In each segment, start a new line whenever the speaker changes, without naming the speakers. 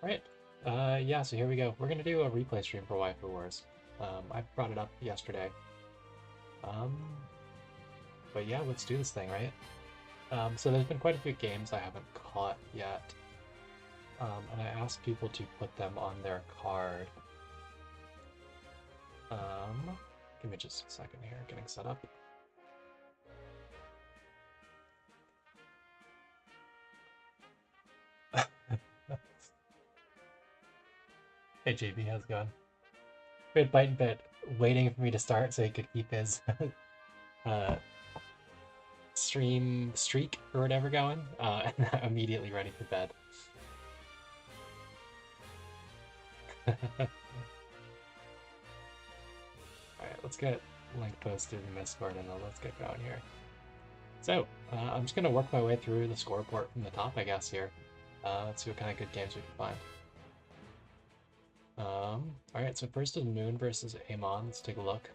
Alright, yeah, so here we go. We're gonna do a replay stream for Waifu Wars. I brought it up yesterday. Um, but yeah, let's do this thing, right? So there's been quite a few games I haven't caught yet. And I asked people to put them on their card. Give me just a second here, getting set up. Hey JB, how's it going? We had Bite and Bit waiting for me to start so he could keep his stream streak or whatever going, and I'm immediately ready for bed. Alright, let's get link posted in Discord and then let's get going here. So, I'm just going to work my way through the score report from the top, I guess, here. Let's see what kind of good games we can find. Alright, so first is Moon versus Amon. Let's take a look.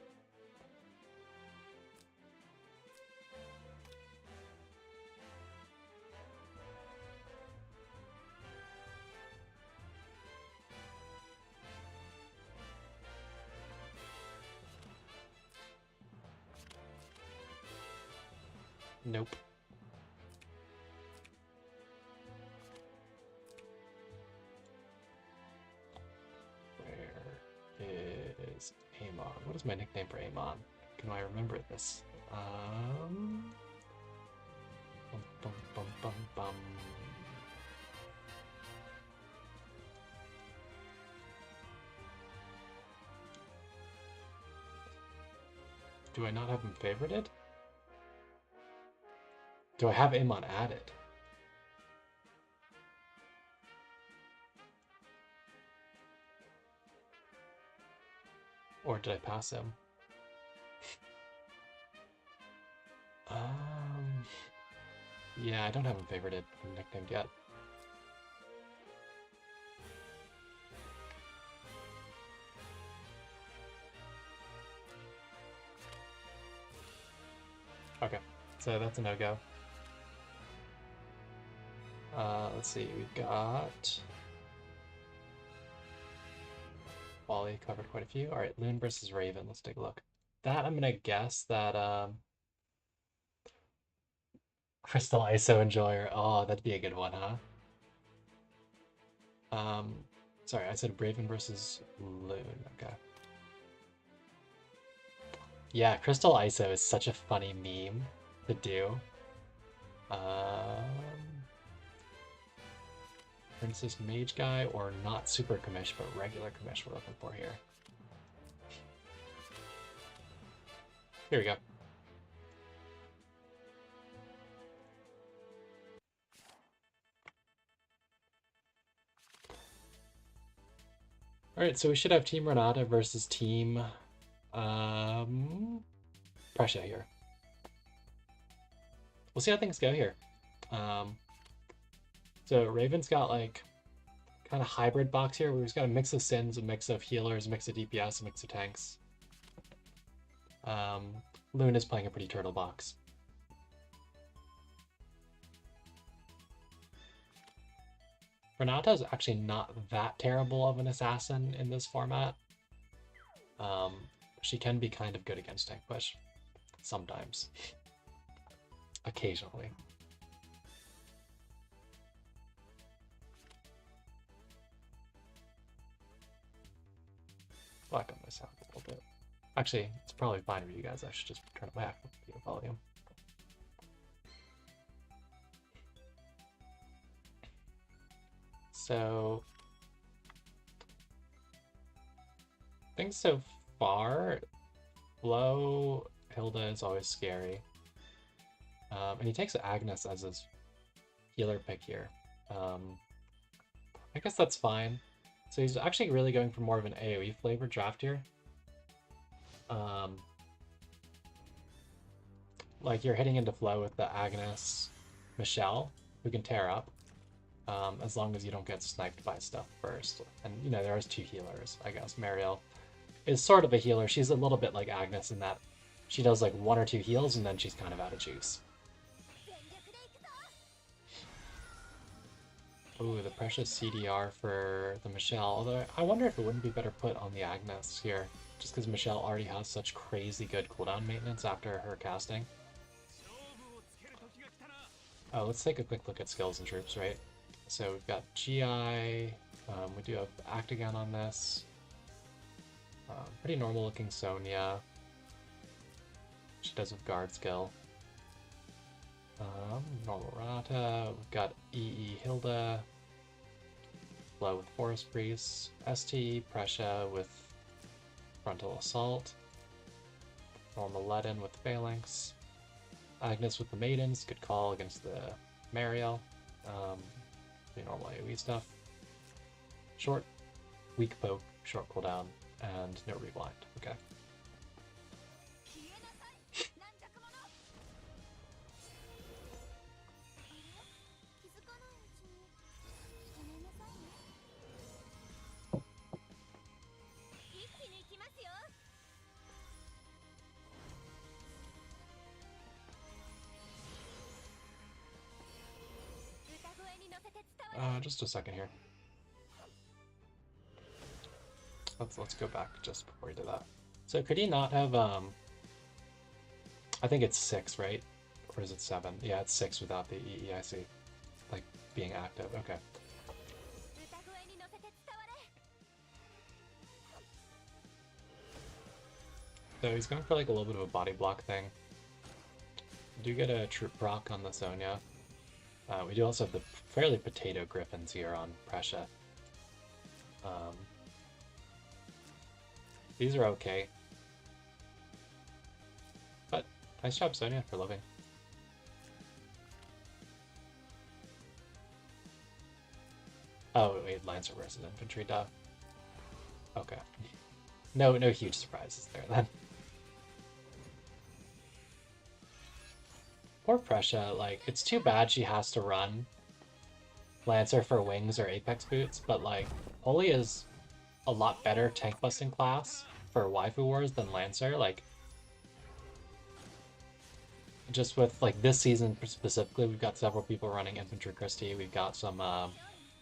Nope. Where is Amon? What is my nickname for Amon? Can I remember this? Bum, bum, bum, bum, bum. Do I not have him favorited? Do I have Amon added? Or did I pass him? Yeah, I don't have him favorited and nicknamed yet. Okay, so that's a no-go. Let's see, we've got... Wally covered quite a few. Alright, Loon versus Raven, let's take a look. That, I'm gonna guess that, Crystal ISO Enjoyer. Oh, that'd be a good one, huh? Sorry, I said Raven versus Loon. Okay. Yeah, Crystal ISO is such a funny meme to do. Princess Mage guy or not super commish, but regular commish we're looking for here. Here we go. Alright, so we should have Team Renata versus Team Prussia here. We'll see how things go here. So Raven's got like kind of hybrid box here where he's got a mix of Sins, a mix of healers, a mix of DPS, a mix of tanks. Loon is playing a pretty turtle box. Renata is actually not that terrible of an assassin in this format. She can be kind of good against tank push. Sometimes. Occasionally. Black on my sound a little bit. Actually, it's probably fine for you guys. I should just turn it back with the volume. So, things so far, Flo, Hilda is always scary. And he takes Agnes as his healer pick here. I guess that's fine. So he's actually really going for more of an AoE flavored draft here. Like you're hitting into Flo with the Agnes Michelle, who can tear up. As long as you don't get sniped by stuff first. And, you know, there is two healers, I guess. Mariel is sort of a healer. She's a little bit like Agnes in that she does like one or two heals and then she's kind of out of juice. Ooh, the precious CDR for the Michelle. Although I wonder if it wouldn't be better put on the Agnes here, just because Michelle already has such crazy good cooldown maintenance after her casting. Oh, let's take a quick look at skills and troops, right? So we've got GI, we do have Actagon on this. Pretty normal looking Sonya. She does with guard skill. Normal Rata, we've got EE Hilda, Blow with Forest Priest, ST Pressure with Frontal Assault, normal Ledin with Phalanx, Agnes with the Maidens, good call against the Mariel, the normal AoE stuff, short, weak poke, short cooldown, and no reblind. Okay. Just a second here. Let's go back just before we do that. So could he not have I think it's 6, right? Or is it 7? Yeah, it's 6 without the EEIC like being active. Okay. So he's going for like a little bit of a body block thing. We do get a troop proc on the Sonya. We do also have the fairly potato griffins here on Pressure. These are okay. But nice job, Sonya, for living. Oh, wait, Lancer versus Infantry, duh. Okay. No huge surprises there, then. Poor Pressure, like, it's too bad she has to run Lancer for wings or Apex boots, but, like, Holy is a lot better tank busting class for Waifu Wars than Lancer, like, just with, like, this season specifically, we've got several people running Infantry Christie, we've got some,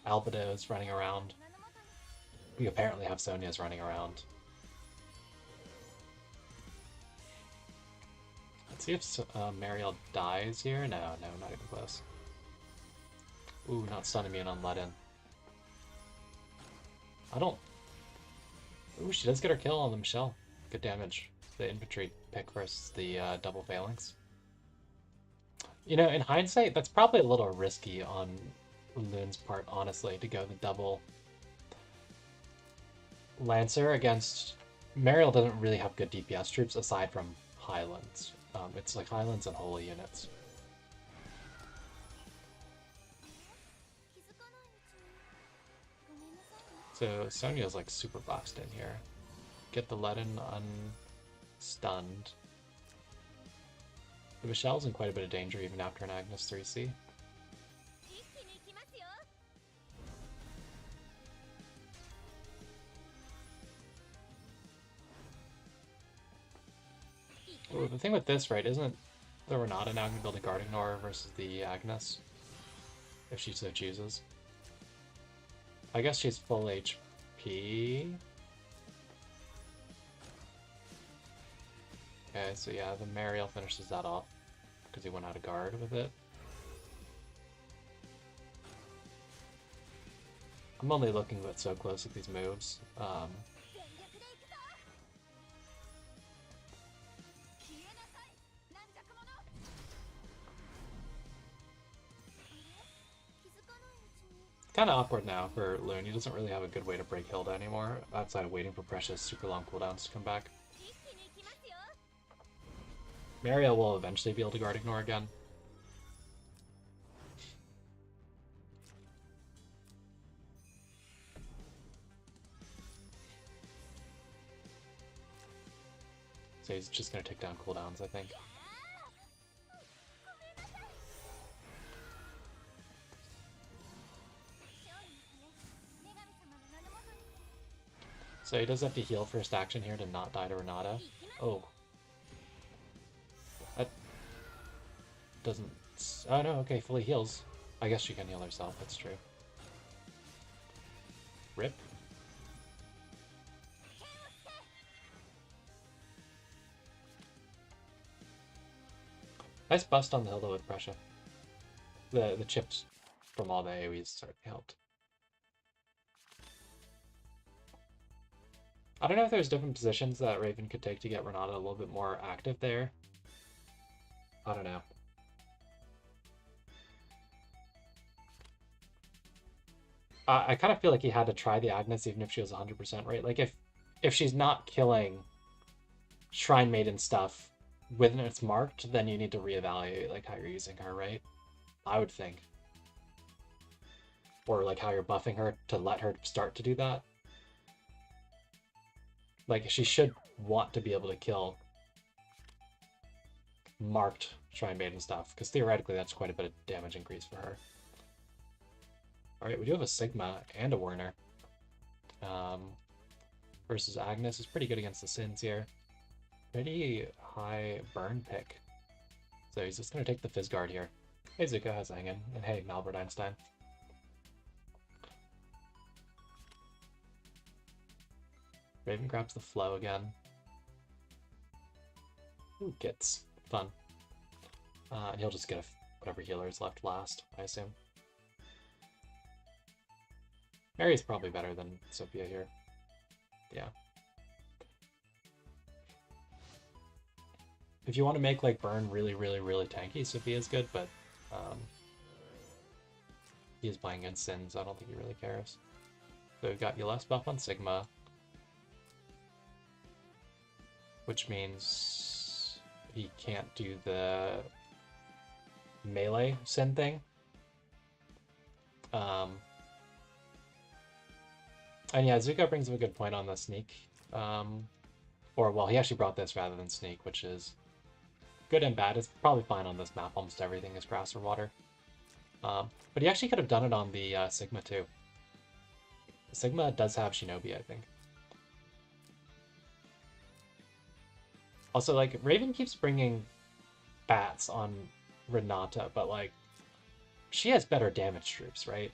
Albedos running around. We apparently have Sonya's running around. Let's see if Mariel dies here. No, not even close. Ooh, not stun immune on Ledin. I don't... Ooh, she does get her kill on the Michelle. Good damage. The infantry pick versus the double phalanx. You know, in hindsight, that's probably a little risky on Loon's part, honestly, to go the double Lancer against... Mariel doesn't really have good DPS troops aside from Highlands. It's like Highlands and Holy units. So Sonya's like super boxed in here. Get the Ledin unstunned. The Michelle's in quite a bit of danger even after an Agnes 3C. Well, the thing with this, right, isn't the Renata now going to build a Guard Ignore versus the Agnes? If she so chooses. I guess she's full HP. Okay, so yeah, the Mariel finishes that off because he went out of guard with it. I'm only looking at so close at these moves. Kind of awkward now for Loon. He doesn't really have a good way to break Hilda anymore, outside of waiting for Precious super long cooldowns to come back. Mariel will eventually be able to Guard Ignore again. So he's just going to take down cooldowns, I think. So he does have to heal first action here to not die to Renata. Oh. That doesn't... Oh no, okay, fully heals. I guess she can heal herself, that's true. Nice bust on the Hilda with pressure. The chips from all the AoEs certainly helped. I don't know if there's different positions that Raven could take to get Renata a little bit more active there. I don't know. I kind of feel like he had to try the Agnes even if she was 100% right. Like if she's not killing Shrine Maiden stuff when it's marked, then you need to reevaluate like how you're using her, right? I would think. Or like how you're buffing her to let her start to do that. Like she should want to be able to kill marked Shrine Maiden stuff, because theoretically that's quite a bit of damage increase for her. Alright, we do have a Sigma and a Werner. Versus Agnes is pretty good against the Sins here. Pretty high burn pick. So he's just going to take the Fizz Guard here. Hey Zuko, how's it hanging? And hey, Malbert Einstein. Raven grabs the flow again. Ooh, gets fun. And he'll just get whatever healer is left last, I assume. Mary's probably better than Sophia here. Yeah. If you want to make like burn really, really, really tanky, Sophia's good, but he is playing against Sin, so I don't think he really cares. So we've got less buff on Sigma, which means he can't do the melee Sin thing. And yeah, Zuko brings up a good point on the sneak. Or, well, he actually brought this rather than sneak, which is good and bad. It's probably fine on this map. Almost everything is grass or water. But he actually could have done it on the Sigma, too. Sigma does have Shinobi, I think. Also, like, Raven keeps bringing bats on Renata, but, like, she has better damage troops, right?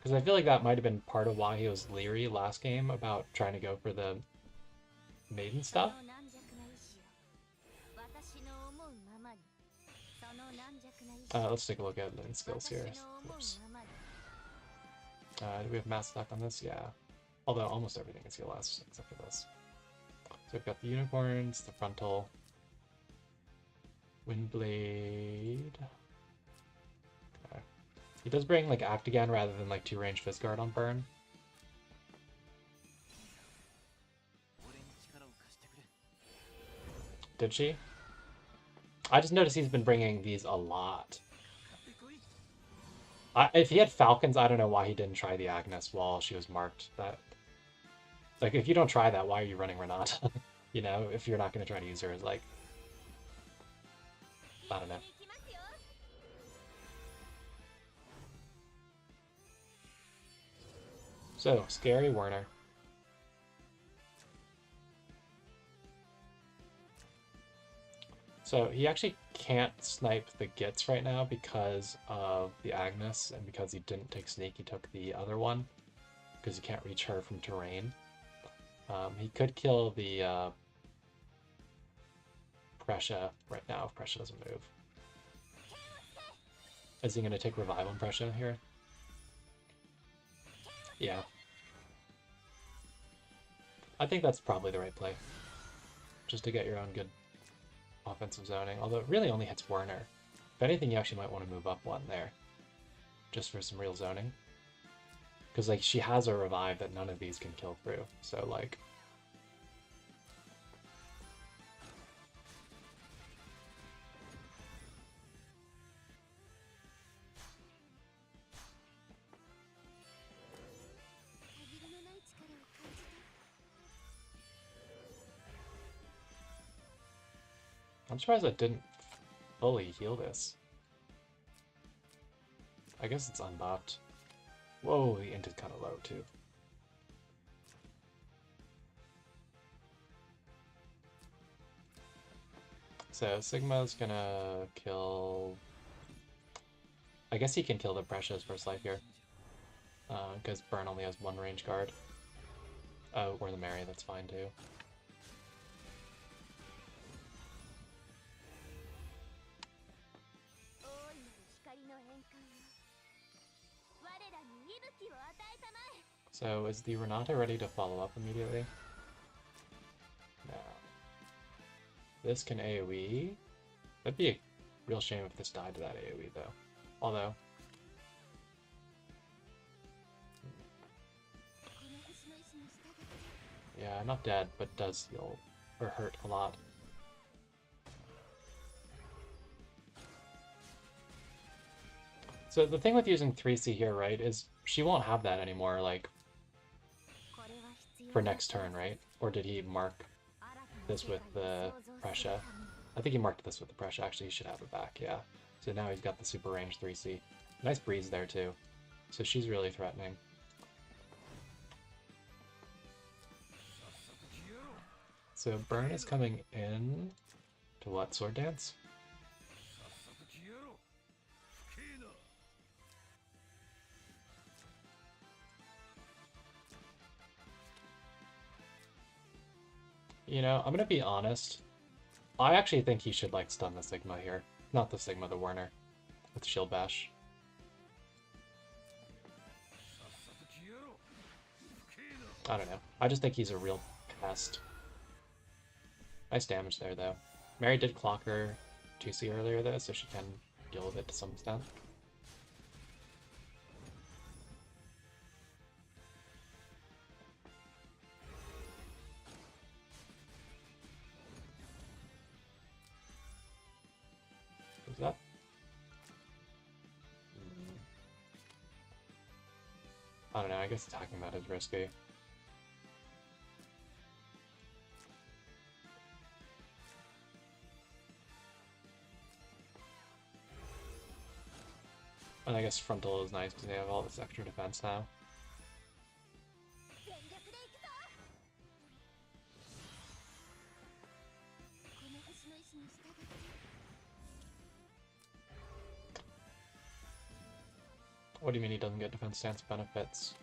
Because I feel like that might have been part of why he was leery last game about trying to go for the maiden stuff. Let's take a look at the skills here. Oops. Do we have mass attack on this? Yeah. Although almost everything is heal-less except for this. So we've got the unicorns, the frontal, Windblade. Okay. He does bring like Act again rather than like 2-range Fizz Guard on burn. Did she? I just noticed he's been bringing these a lot. If he had Falcons, I don't know why he didn't try the Agnes while she was marked. That, like, if you don't try that, why are you running Renata? You know, if you're not going to try to use her as, like, I don't know. So, Scary Werner. So he actually can't snipe the Gits right now because of the Agnes, and because he didn't take Sneak, he took the other one, because he can't reach her from terrain. He could kill the Pressure right now if Pressure doesn't move. Is he going to take Revive on Pressure here? Yeah. I think that's probably the right play. Just to get your own good offensive zoning, although it really only hits Werner. If anything, you actually might want to move up one there, just for some real zoning. Because, like, she has a revive that none of these can kill through, so, like... I'm surprised that didn't fully heal this. I guess it's unbuffed. Whoa, the int is kind of low, too. So Sigma's gonna kill... I guess he can kill the Precious first life here. Because Burn only has one range guard. Oh, or the Mary, that's fine too. So is the Renata ready to follow up immediately? No. This can AoE. That'd be a real shame if this died to that AoE though. Although. Yeah, not dead, but does heal or hurt a lot. So the thing with using 3C here, right, is she won't have that anymore, like, for next turn, right? Or did he mark this with the Pressure? I think he marked this with the Pressure. Actually, he should have it back, yeah. So now he's got the super range 3C. Nice breeze there, too. So she's really threatening. So Burn is coming in to what? Sword Dance? You know, I'm gonna be honest. I actually think he should, like, stun the Sigma here. Not the Sigma, the Werner. With Shield Bash. I don't know. I just think he's a real pest. Nice damage there, though. Mary did clock her 2C earlier, though, so she can deal with it to some extent. What's that? I don't know, I guess attacking that is risky. And I guess frontal is nice because they have all this extra defense now. What do you mean he doesn't get defense stance benefits?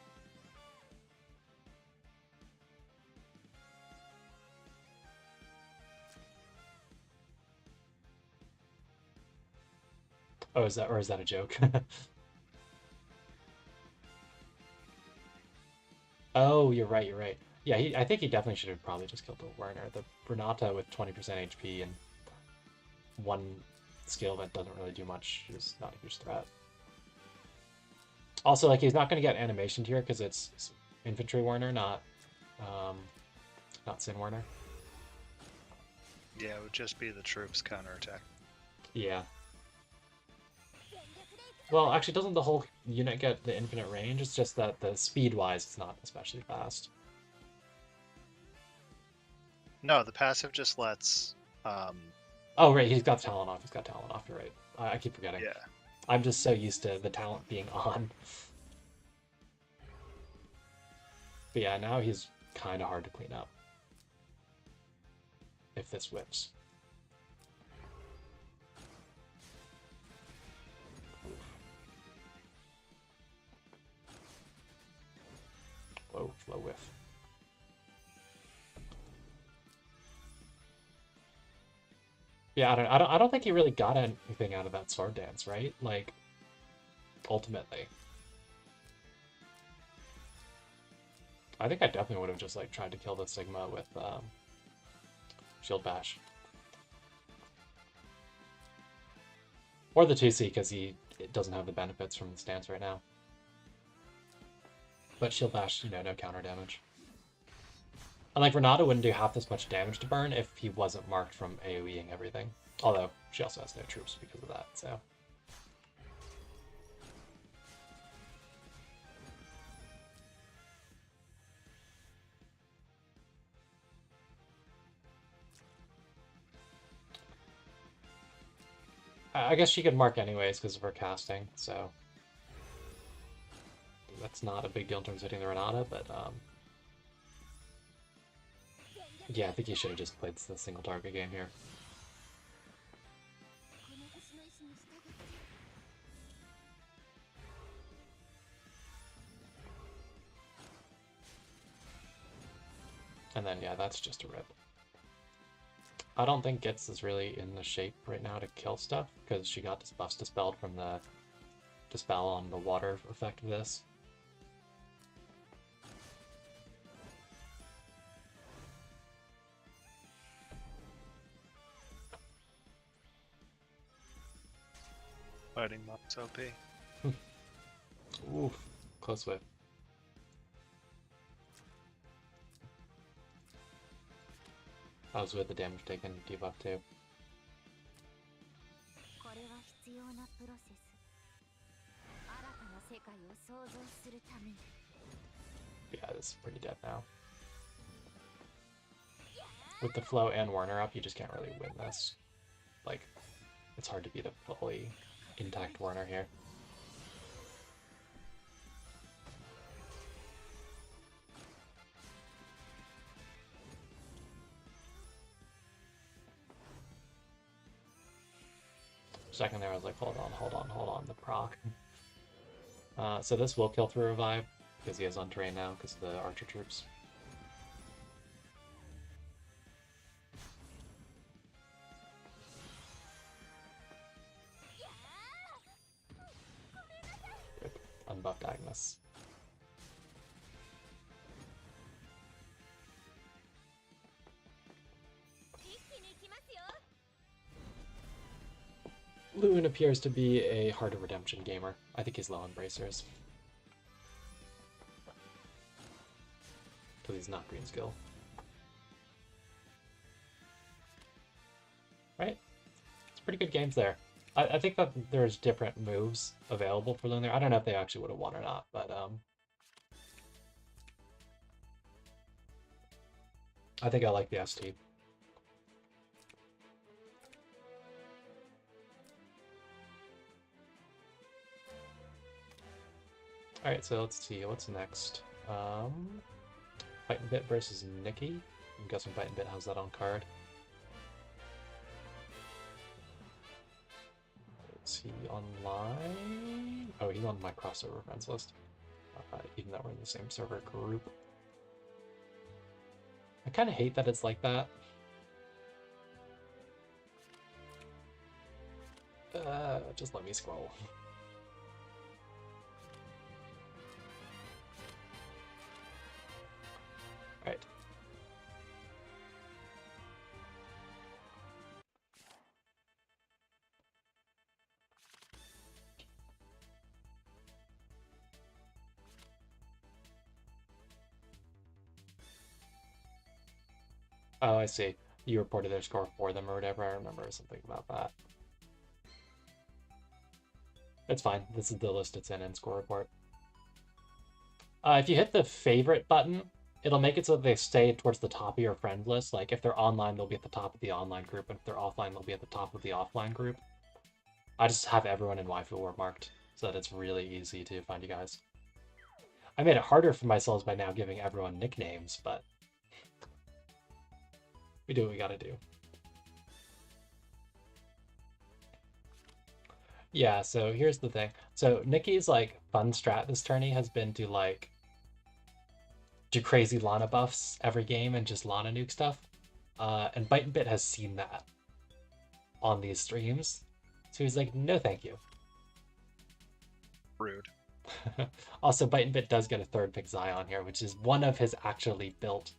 Oh, is that, or is that a joke? Oh, you're right, you're right. Yeah, I think he definitely should have probably just killed the Werner. The Renata with 20% HP and one skill that doesn't really do much is not a huge threat. Also, like, he's not going to get animation here because it's Infantry Werner, not Sin Werner.
Yeah, it would just be the troops counterattack.
Yeah. Well, actually, doesn't the whole unit get the infinite range? It's just that the speed-wise, it's not especially fast.
No, the passive just lets...
Oh, right, he's got talent off. He's got talent off, you're right. I keep forgetting.
Yeah.
I'm just so used to the talent being on. But yeah, now he's kind of hard to clean up. If this whips. Whoa, slow whiff. Yeah, I don't think he really got anything out of that sword dance, right? Like, ultimately. I think I definitely would have just, like, tried to kill the Sigma with Shield Bash. Or the 2C, because it doesn't have the benefits from the stance right now. But Shield Bash, you know, no counter damage. And, like, Renata wouldn't do half this much damage to Burn if he wasn't marked from AoEing everything. Although, she also has no troops because of that, so... I guess she could mark anyways because of her casting, so... That's not a big deal in terms of hitting the Renata, but, yeah, I think he should have just played the single target game here. And then, yeah, that's just a rip. I don't think Gitz is really in the shape right now to kill stuff, because she got buffs dispelled from the dispel on the water effect of this.
Fighting Mox OP.
Oof, close whip. That was with the damage taken debuff too. Yeah, this is pretty dead now. With the flow and Warner up, you just can't really win this. Like, it's hard to beat a fully intact Warner here. Second there, I was like, hold on, the proc. So this will kill through revive, because he has Untrained now, because of the archer troops. Rip. Unbuffed Agnes. Loon appears to be a Heart of Redemption gamer. I think he's low on bracers. Because he's not green skill. Right? It's pretty good games there. I think that there's different moves available for Loon there. I don't know if they actually would have won or not, but I think I like the ST. Alright, so let's see, what's next? Fighting Bit versus Nikki. I'm guessing Fighting Bit has that on card. Is he online? Oh, he's on my crossover friends list. Even though we're in the same server group. I kind of hate that it's like that. Just let me scroll. Alright. Oh, I see. You reported their score for them or whatever. I remember something about that. It's fine. This is the list it's in score report. If you hit the favorite button, it'll make it so that they stay towards the top of your friend list. Like, if they're online, they'll be at the top of the online group, and if they're offline, they'll be at the top of the offline group. I just have everyone in Waifu War marked, so that it's really easy to find you guys. I made it harder for myself by now giving everyone nicknames, but we do what we gotta do. Yeah, so here's the thing. So Nikki's like fun strat this tourney has been to like do crazy Lana buffs every game and just Lana nuke stuff. And Bite and Bit has seen that on these streams. So he's like, no thank you.
Rude.
Also, Bite and Bit does get a third pick Zion here, which is one of his actually built,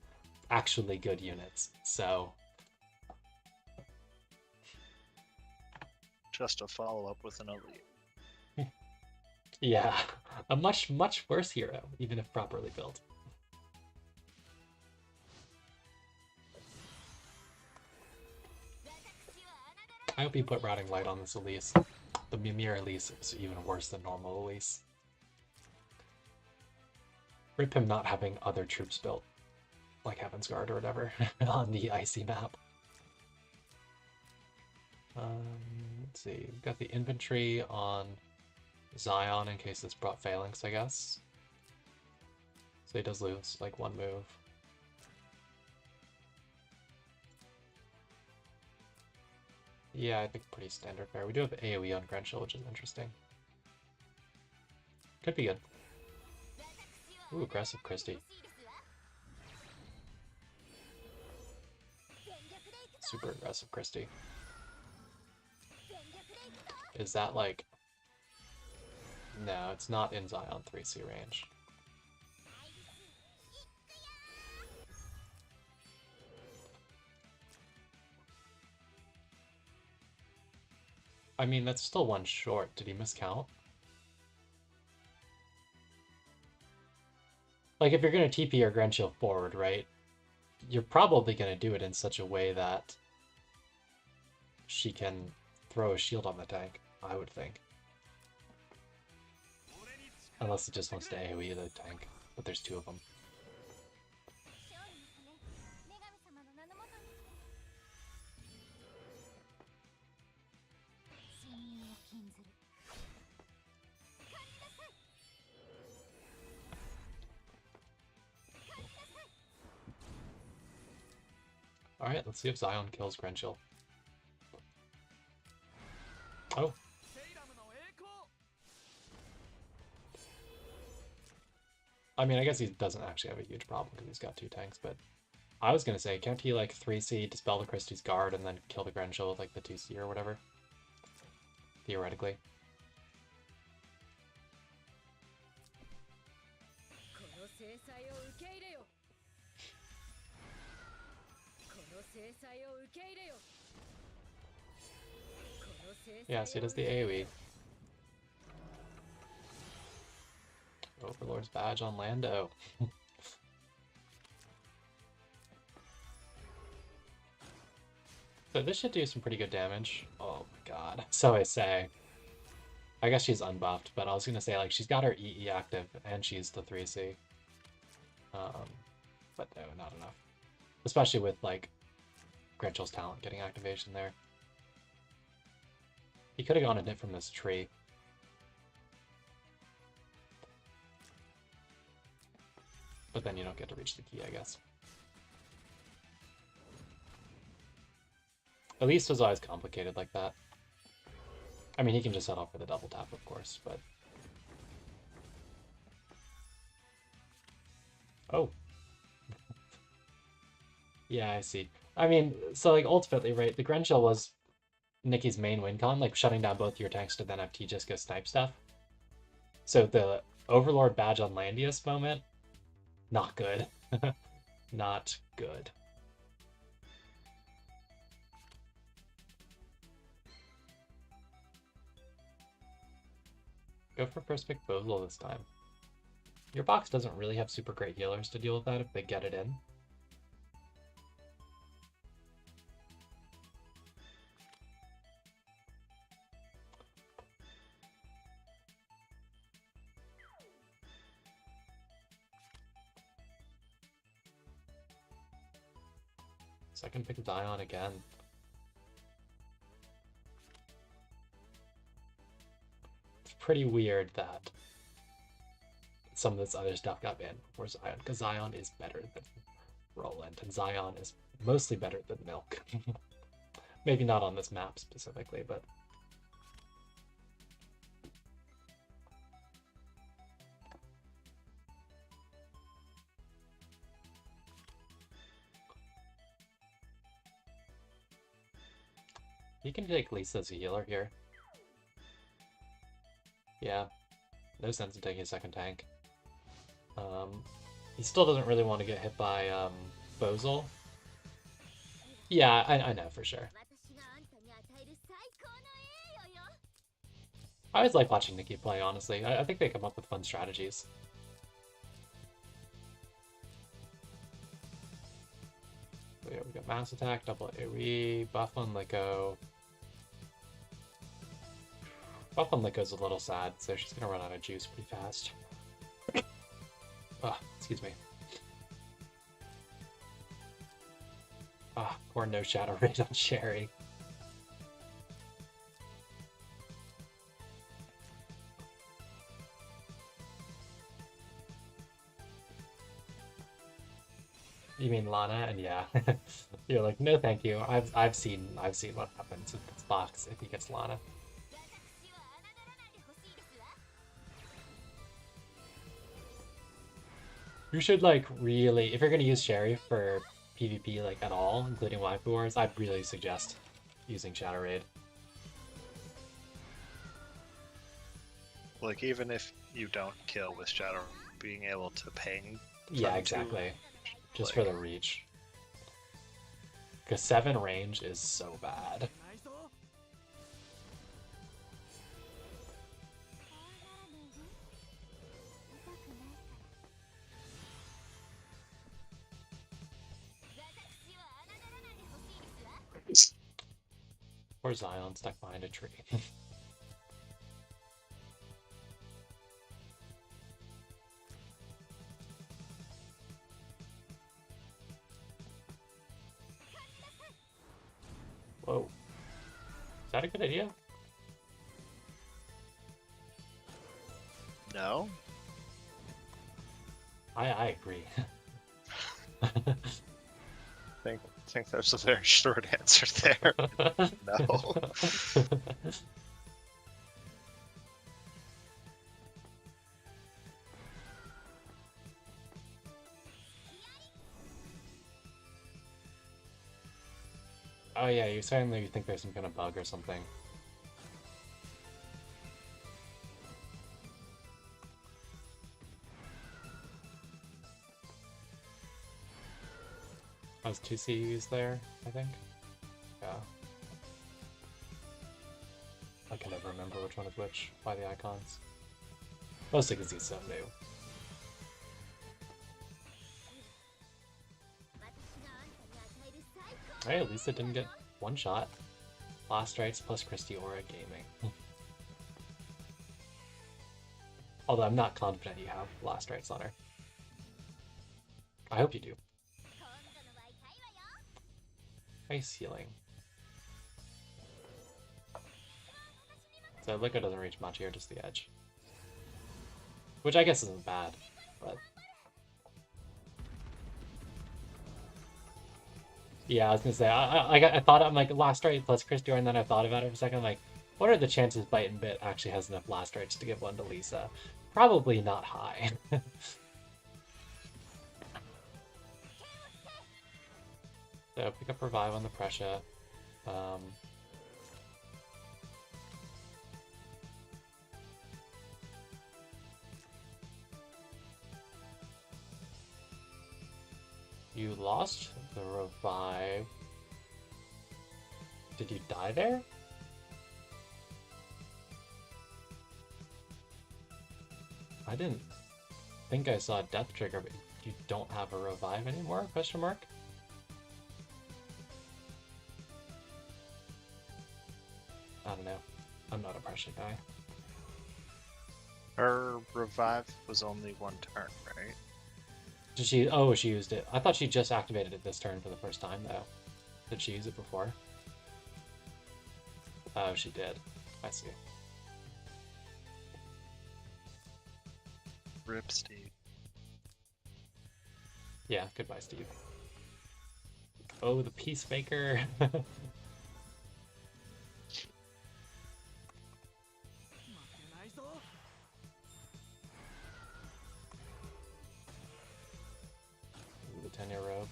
actually good units. So
Just a follow-up with an elite.
yeah, a much, much worse hero, even if properly built. I hope you put Routing Light on this Elise. The Mimir Elise is even worse than normal Elise. Rip him not having other troops built, like Heaven's Guard or whatever, on the icy map. Let's see, we've got the infantry on Zion in case this brought Phalanx, I guess. So he does lose, like, one move. Yeah, I think pretty standard fare. We do have AoE on Grandchill, which is interesting. Could be good. Ooh, aggressive Christie. super aggressive Christie. Is that like... No, it's not in Zion 3C range. I mean, that's still one short. Did he miscount? Like, if you're going to TP your Grand Shield forward, right? You're probably going to do it in such a way that she can throw a shield on the tank, I would think. Unless it just wants to AoE the tank, but there's two of them. Alright, let's see if Zion kills Grenchill. Oh. I mean, I guess he doesn't actually have a huge problem because he's got two tanks, but I was gonna say, can't he like 3C, dispel the Christie's guard, and then kill the Grenchill with like the 2C or whatever? Theoretically. Yeah, so he does the AoE. Overlord's badge on Lando. So this should do some pretty good damage. Oh my god. So I say. I guess she's unbuffed, but I was gonna say, like, she's got her EE active, and she's the 3C. But no, not enough. Especially with, like, Grenchill's talent getting activation there. He could have gone a hit from this tree. But then you don't get to reach the key, I guess. At least it was always complicated like that. I mean, he can just set off for the double tap, of course, but... Oh. Yeah, I see. I mean, so, like, ultimately, right, the Grenchill was Nikki's main win con, like, shutting down both your tanks to then have T just go snipe stuff. So the Overlord badge on Landius moment, not good. Not good. Go for first pick Bozal this time. Your box doesn't really have super great healers to deal with that if they get it in. Second pick Zion again. It's pretty weird that some of this other stuff got banned before Zion, because Zion is better than Roland, and Zion is mostly better than Milk. Maybe not on this map specifically, but... He can take Lisa as a healer here. Yeah, no sense in taking a second tank. He still doesn't really want to get hit by Bozal. Yeah, I know for sure. I always like watching Nikki play, honestly. I think they come up with fun strategies. So yeah, we got Mass Attack, double AoE, buff on Liko. Buff on Liko's a little sad, so she's gonna run out of juice pretty fast. Ah, excuse me. Ah, poor no shadow raid on Sherry. You mean Lana? And yeah, you're like, no, thank you. I've seen what happens with this box if he gets Lana. You should like really, if you're gonna use Sherry for PvP like at all, including Waifu Wars, I'd really suggest using Shadow Raid.
Like, even if you don't kill with Shadow, being able to ping.
Yeah,
from
exactly. Just
like,
for the reach. Because 7 range is so bad. Or Zion stuck behind a tree. Whoa. Is that a good idea?
No?
I agree.
I think there's a very short answer there. No.
Oh yeah, you certainly think there's some kind of bug or something. Has 2 CUs there, I think. Yeah. I can never remember which one is which by the icons. Mostly because he's so new. Hey, at least it didn't get one shot. Last Rites plus Christy Aura Gaming. Although I'm not confident you have Last Rites on her. I hope you do. Ice healing. So Liko doesn't reach much here, just the edge. Which I guess isn't bad, but... Yeah, I was gonna say, I thought, I'm like, Last Rite plus Christior, and then I thought about it for a second, I'm like, what are the chances Bite and Bit actually has enough Last Rites to give one to Lisa? Probably not high. So pick up Revive on the pressure. You lost the Revive. Did you die there? I didn't think I saw a Death Trigger, but you don't have a Revive anymore? Question mark? I don't know. I'm not a pressure guy.
Her revive was only one turn, right?
Did she? Oh, she used it. I thought she just activated it this turn for the first time, though. Did she use it before? Oh, she did. I see.
Rip Steve.
Yeah, goodbye, Steve. Oh, the Peacemaker. The 10-year robe.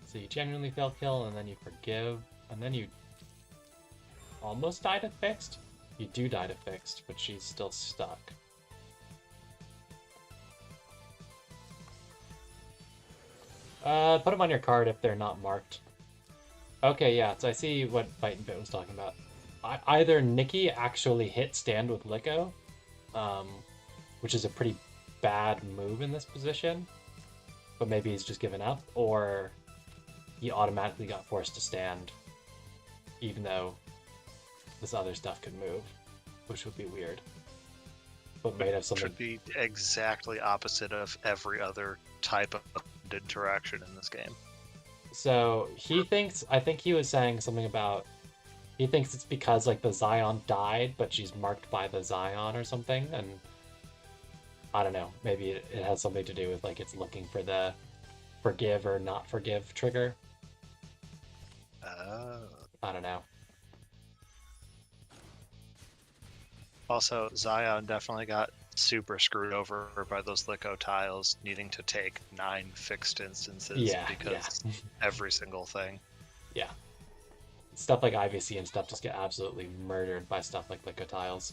So you genuinely fail kill, and then you forgive, and then you almost die to fixed? You do die to fixed, but she's still stuck. Put them on your card if they're not marked. Okay, yeah, so I see what Bite and Bit was talking about. Either Nikki actually hit stand with Liko, which is a pretty bad move in this position, but maybe he's just given up, or he automatically got forced to stand, even though this other stuff could move, which would be weird. But made of something...
Should be exactly opposite of every other type of interaction in this game.
So he thinks, I think he was saying something about, he thinks it's because like the Zion died, but she's marked by the Zion or something, and I don't know, maybe it has something to do with like it's looking for the forgive or not forgive trigger. I don't know.
Also, Zion definitely got super screwed over by those Lico tiles needing to take 9 fixed instances
Yeah, yeah,
because every single thing.
yeah. Stuff like IVC and stuff just get absolutely murdered by stuff like Lico tiles.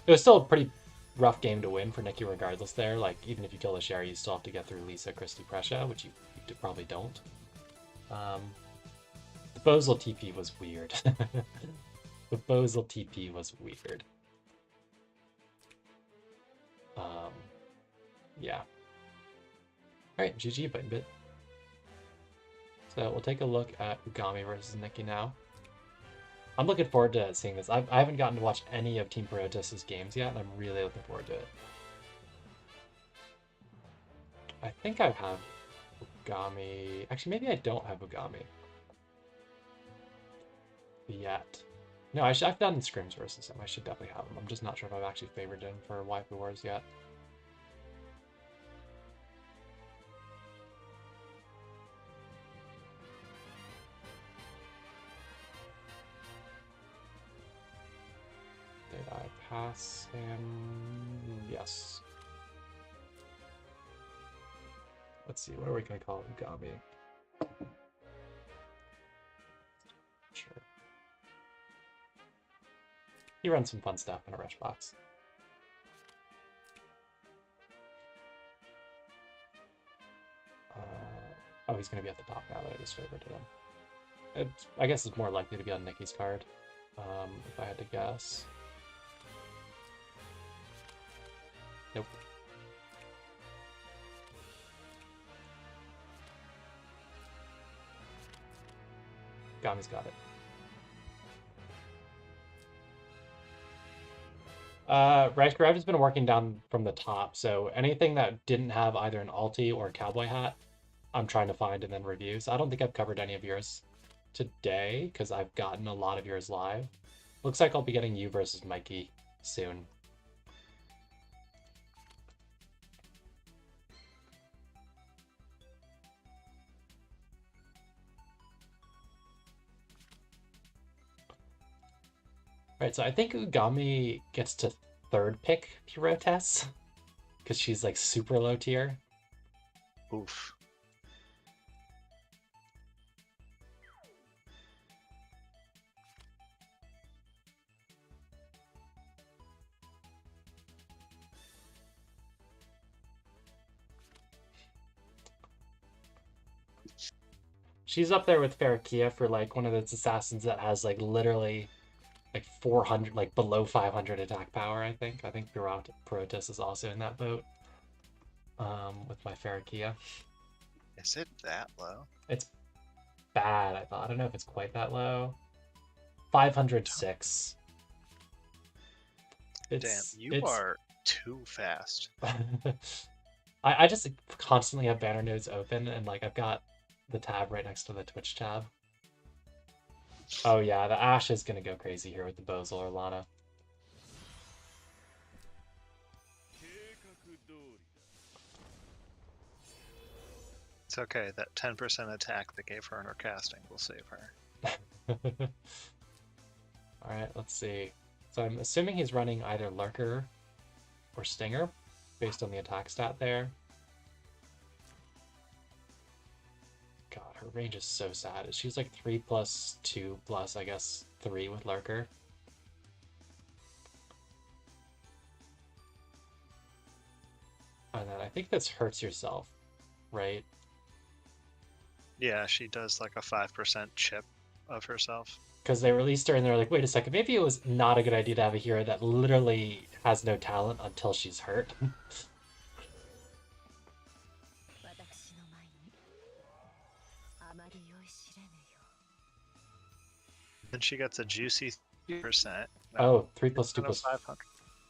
It was still a pretty rough game to win for Nikki regardless there. Like, even if you kill the Sherry, you still have to get through Lisa, Christy, Prescia, which you probably don't. The Bozil TP was weird. The Bozil TP was weird. Yeah. Alright, GG, bit. So we'll take a look at Ugami versus Nikki now. I'm looking forward to seeing this. I haven't gotten to watch any of Team Perotis' games yet, and I'm really looking forward to it. I think I have Ugami. Actually, maybe I don't have Ugami yet. No, I've done scrims versus him. I should definitely have him. I'm just not sure if I've actually favored him for Waifu Wars yet. Did I pass him? Yes. Let's see, what are we going to call Ugami? Sure. He runs some fun stuff in a rush box. Oh, he's going to be at the top now that I just favorited him. I guess it's more likely to be on Nikki's card, if I had to guess. Nope. Gami's got it. Rice Grab has been working down from the top, so anything that didn't have either an ulti or a cowboy hat, I'm trying to find and then review. So I don't think I've covered any of yours today, because I've gotten a lot of yours live. Looks like I'll be getting you versus Mikey soon. Right, so I think Ugami gets to third pick Purotes, because she's like super low tier.
Oof.
She's up there with Farakia for like one of those assassins that has like literally like 400, like below 500 attack power, I think. I think Purotis is also in that boat with my Farakia.
Is it that low?
It's bad, I thought. I don't know if it's quite that low. 506.
Damn, you are too fast.
I just constantly have banner nodes open, and like I've got the tab right next to the Twitch tab. Oh yeah, the Ashe is gonna go crazy here with the Bozil or Lana.
It's okay, that 10% attack that gave her in her casting will save her.
Alright, let's see. So I'm assuming he's running either Lurker or Stinger, based on the attack stat there. God, her range is so sad. She's like 3 plus 2 plus, I guess, 3 with Lurker. And then I think this hurts yourself, right?
Yeah, she does like a 5% chip of herself.
Because they released her and they're like, wait a second, maybe it was not a good idea to have a hero that literally has no talent until she's hurt.
Then she gets a juicy 3%.
Oh, 3 plus 2 plus
500.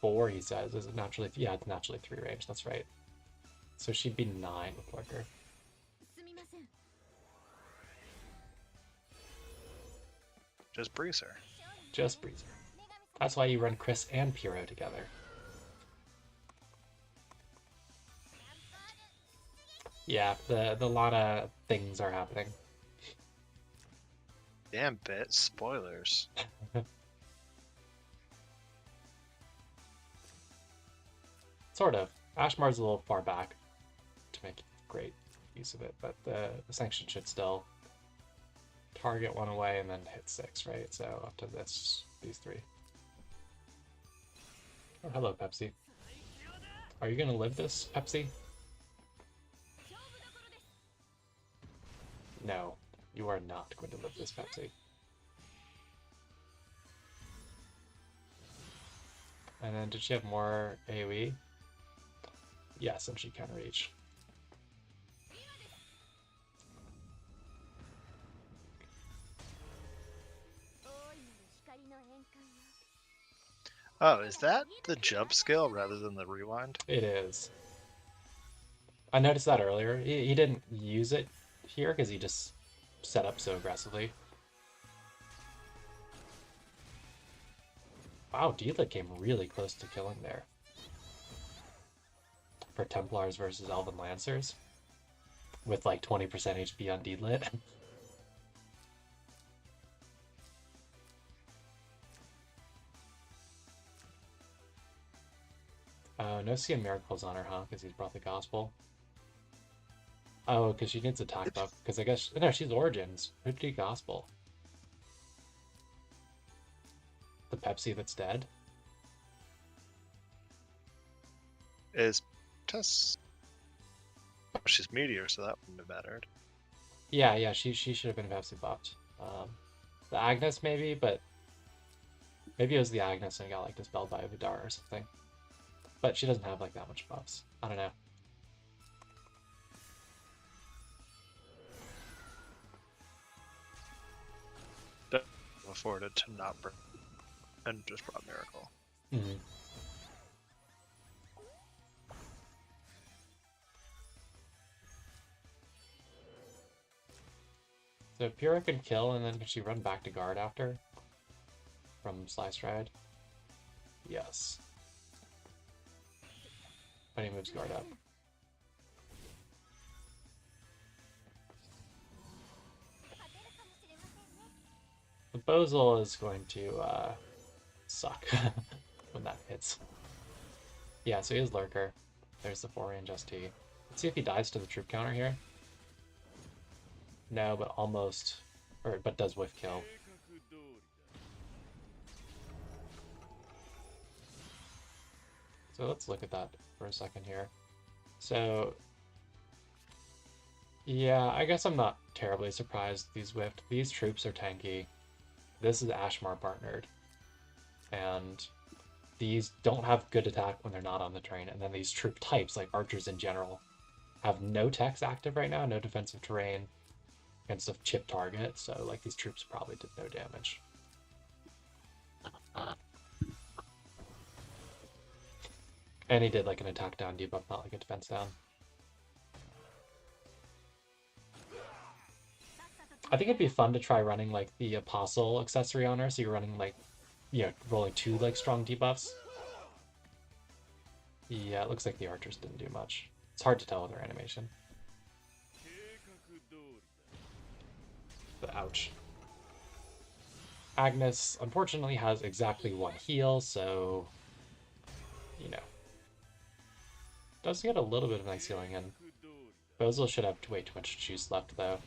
4, he says. Is it naturally? Yeah, it's naturally 3 range. That's right. So she'd be 9 with Lurker.
Just breeze her.
Just breeze her. That's why you run Chris and Puro together. Yeah, the Lana things are happening.
Damn bit, spoilers.
Sort of. Ashmar's a little far back to make great use of it, but the sanction should still target one away and then hit 6, right? So up to these 3. Oh, hello, Pepsi. Are you gonna live this, Pepsi? No, you are not going to live this, Pepsi. And then did she have more AoE? Yes, and she can reach.
Oh, is that the jump skill rather than the rewind?
It is. I noticed that earlier. He didn't use it here because he just set up so aggressively. Wow, Deedlit came really close to killing there. For Templars versus Elven Lancers. With like 20% HP on Deedlit. No seeing Miracles on her, huh? Because he's brought the Gospel. Oh, because she needs attack buff. Because I guess... No, she's Origins. Who did he Gospel? The Pepsi that's dead?
Is Tess... Oh, she's Meteor, so that wouldn't have mattered.
Yeah, she should have been Pepsi buffed. The Agnes maybe, but... Maybe it was the Agnes and got like dispelled by Vidar or something. But she doesn't have like that much buffs. I don't know.
But afforded to not bring... And just brought Miracle.
Mm-hmm. So Pyrrha can kill, and then can she run back to guard after? From Slice Stride? Yes. When he moves guard up. The Bozal is going to suck when that hits. Yeah, so he is Lurker. There's the 4-range ST. Let's see if he dies to the troop counter here. No, but almost. But does whiff kill. So let's look at that for a second here. So, yeah, I guess I'm not terribly surprised these whiffed. These troops are tanky. This is Ashmar partnered. And these don't have good attack when they're not on the train. And then these troop types, like archers in general, have no techs active right now, no defensive terrain against a chip target. So, like, these troops probably did no damage. And he did like an attack down debuff, not like a defense down. I think it'd be fun to try running like the Apostle accessory on her, so you're running like, rolling 2 like strong debuffs. Yeah, it looks like the archers didn't do much. It's hard to tell with their animation. But ouch. Agnes unfortunately has exactly 1 heal, so does get a little bit of nice healing in. Bozal should have way too much juice left, though.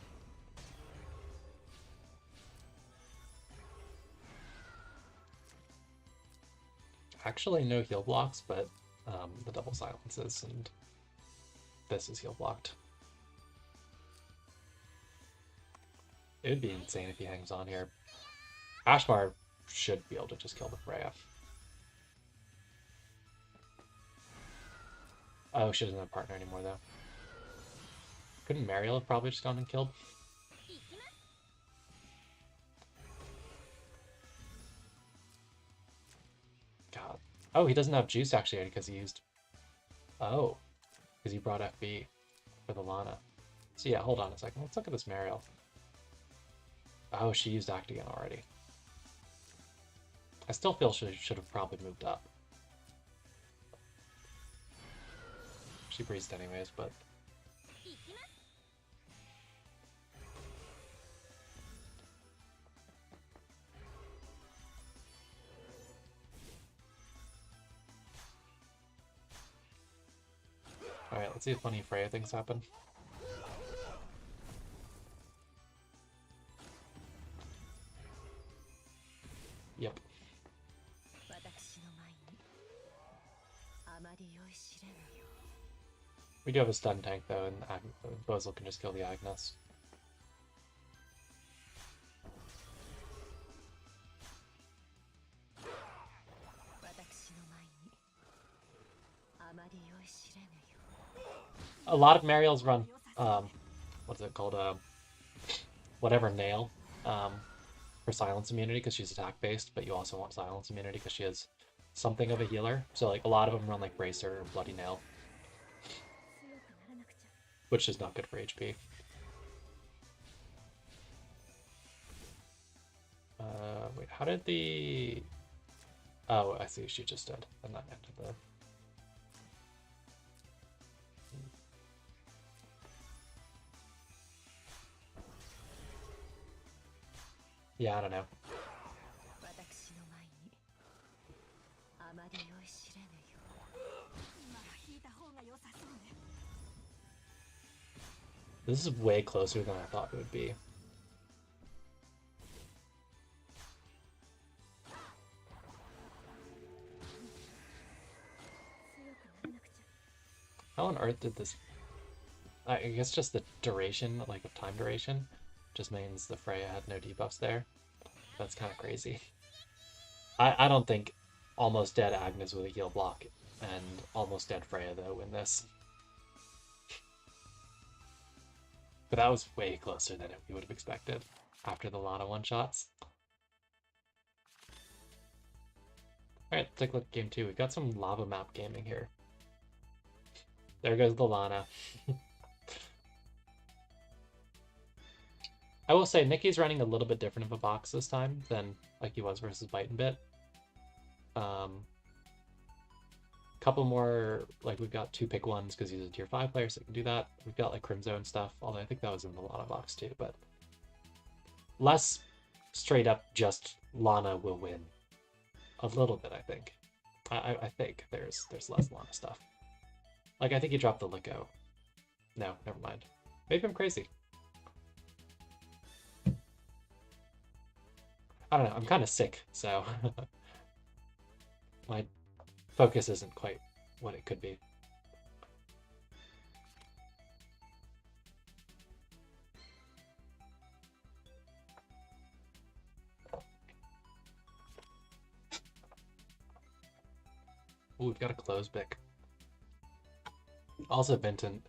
Actually, no heal blocks, but the double silences, and this is heal blocked. It would be insane if he hangs on here. Ashmar should be able to just kill the Freya. Oh, she doesn't have a partner anymore, though. Couldn't Mariel have probably just gone and killed? God. Oh, he doesn't have juice actually because he used... Oh. Because he brought FB for the Lana. So yeah, hold on a second. Let's look at this Mariel. Oh, she used Act again already. I still feel she should have probably moved up. She breezed anyways, but... Let's see if funny Freya things happen. Yep. We do have a stun tank though, and Bozel can just kill the Agnes. A lot of Mariels run, what's it called, whatever nail, for silence immunity because she's attack based, but you also want silence immunity because she has something of a healer. So like a lot of them run like Bracer or Bloody Nail, which is not good for HP. Wait, how did the... Oh, I see, she just did, and that ended the... Yeah, I don't know. This is way closer than I thought it would be. How on earth did this... I guess just the duration, like of time duration, just means the Freya had no debuffs there. That's kind of crazy. I don't think almost dead Agnes with a heal block and almost dead Freya though win this. But that was way closer than we would have expected after the Lana one-shots. Alright, let's take a look at game 2. We've got some lava map gaming here. There goes the Lana. I will say, Nikki's running a little bit different of a box this time than like he was versus Bite and Bit. Couple more, like we've got 2 pick ones because he's a tier 5 player, so he can do that. We've got like Crimzone stuff, although I think that was in the Lana box too, but less straight up just Lana will win. A little bit, I think. I think there's less Lana stuff. Like I think he dropped the Licko. No, never mind. Maybe I'm crazy. I don't know, I'm kind of sick, so my focus isn't quite what it could be. Ooh, we've got a close pick. Also, Vincent.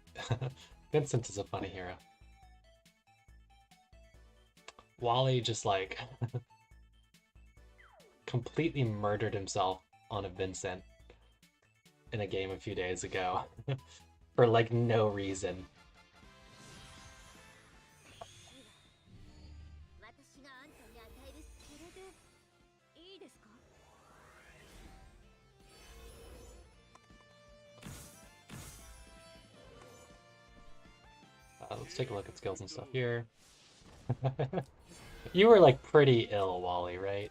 Vincent is a funny hero. Wally just like completely murdered himself on a Vincent in a game a few days ago for like no reason. Let's take a look at skills and stuff here. You were like pretty ill, Wally, right?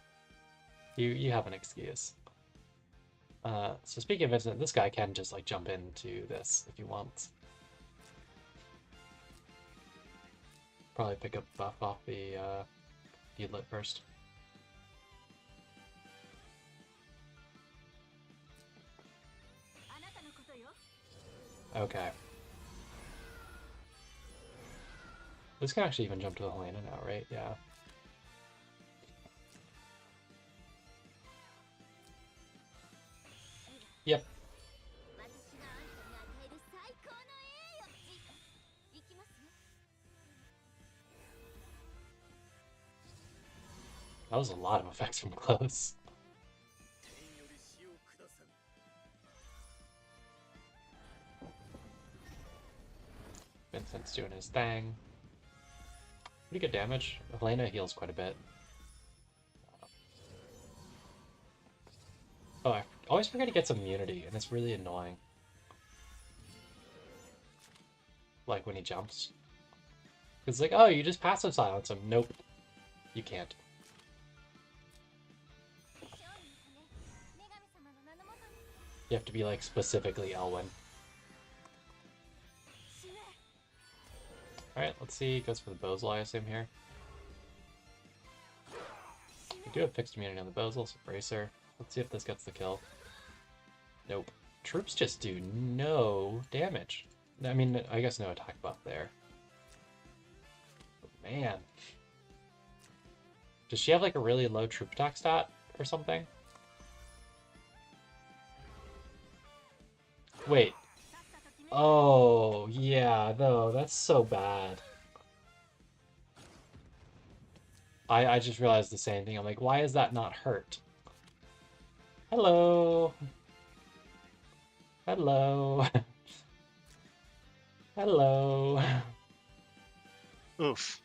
You have an excuse. So speaking of Vincent, this guy can just like jump into this if he wants. Probably pick up buff off the Deedlit first. Okay. This can actually even jump to the Helena now, right? Yeah. Yep. That was a lot of effects from close. Vincent's doing his thing. Pretty good damage. Helena heals quite a bit. Oh, I always forget he gets immunity, and it's really annoying. Like when he jumps. It's like, oh, you just passive silence him. Nope. You can't. You have to be like specifically Elwyn. Alright, let's see. Goes for the Bozal, I assume, here. We do have fixed immunity on the Bozal, so Bracer. Let's see if this gets the kill. Nope. Troops just do no damage. I mean, I guess no attack buff there. But man. Does she have like a really low troop attack stat or something? Wait. Oh, yeah, no, that's so bad. I just realized the same thing. I'm like, why is that not hurt? Hello. Hello. Hello.
Oof.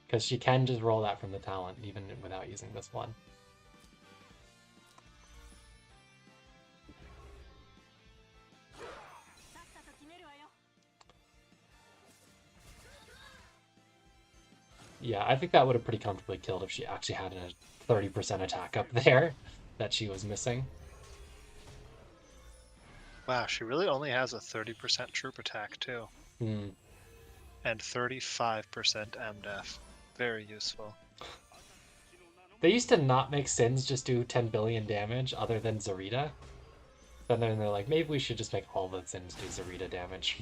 Because she can just roll that from the talent, even without using this one. Yeah, I think that would have pretty comfortably killed if she actually had a 30% attack up there that she was missing.
Wow, she really only has a 30% troop attack too.
Hmm.
And 35% MDef. Very useful.
They used to not make Sins just do 10 billion damage other than Zarita. Then they're like, maybe we should just make all the Sins do Zarita damage.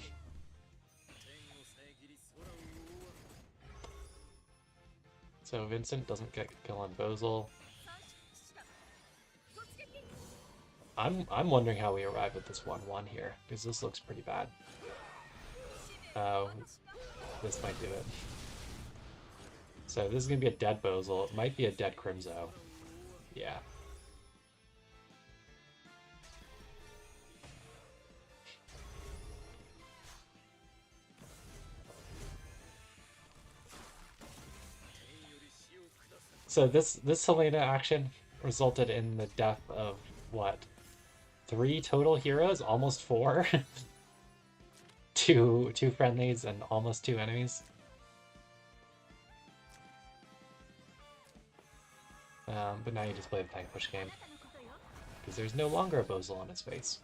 So Vincent doesn't get kill on Bozal. I'm wondering how we arrive at this 1-1 here, because this looks pretty bad. This might do it. So this is gonna be a dead Bozal. It might be a dead Crimzo. Yeah. So this Selena action resulted in the death of what? 3 total heroes, almost 4. two friendlies and almost 2 enemies. But now you just play the tank push game because there's no longer a Bozal on his face.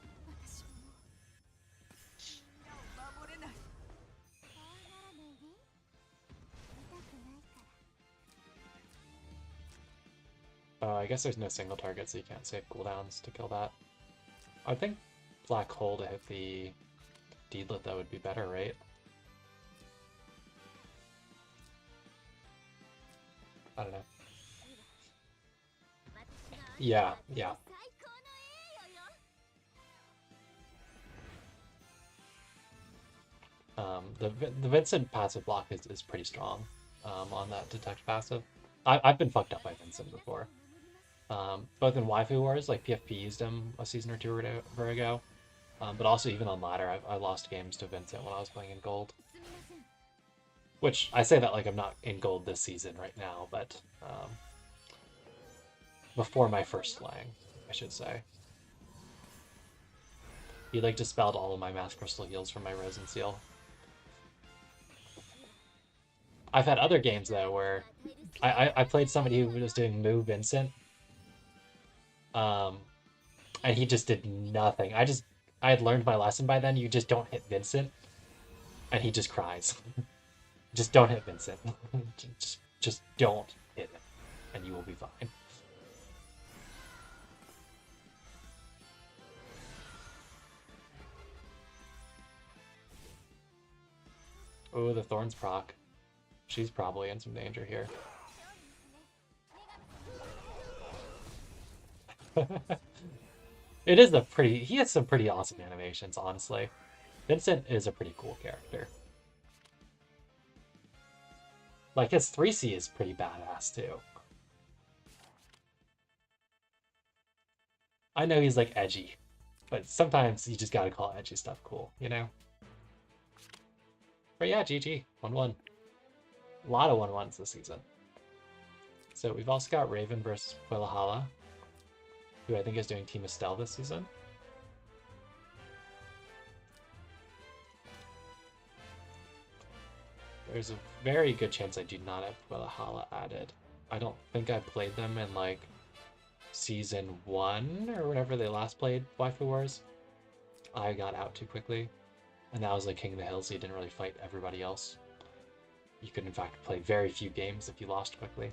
I guess there's no single target, so you can't save cooldowns to kill that. I think Black Hole to hit the Deedlit, that would be better, right? I don't know. Yeah, yeah. The Vincent passive block is pretty strong on that detect passive. I've been fucked up by Vincent before. Both in Waifu Wars, like PFP used him a season or two ago, but also even on ladder, I lost games to Vincent when I was playing in gold. Which, I say that like I'm not in gold this season right now, but before my first slang, I should say. He like dispelled all of my Mass Crystal heals from my Rose and Seal. I've had other games though where I played somebody who was doing Moo Vincent, and he just did nothing. I had learned my lesson by then. You just don't hit Vincent, and he just cries. Just don't hit Vincent. just don't hit him, and you will be fine. Oh, the Thorns proc. She's probably in some danger here. It is he has some pretty awesome animations, honestly. Vincent is a pretty cool character. Like, his 3C is pretty badass, too. I know he's, like, edgy, but sometimes you just gotta call edgy stuff cool, you know? But yeah, GG. 1-1. A lot of 1-1s this season. So we've also got Raven versus Quillahalla, who I think is doing Team Estelle this season. There's a very good chance I do not have Quillahalla added. I don't think I played them in like season 1 or whenever they last played Waifu Wars. I got out too quickly, and that was like King of the Hill, so you didn't really fight everybody else. You could, in fact, play very few games if you lost quickly.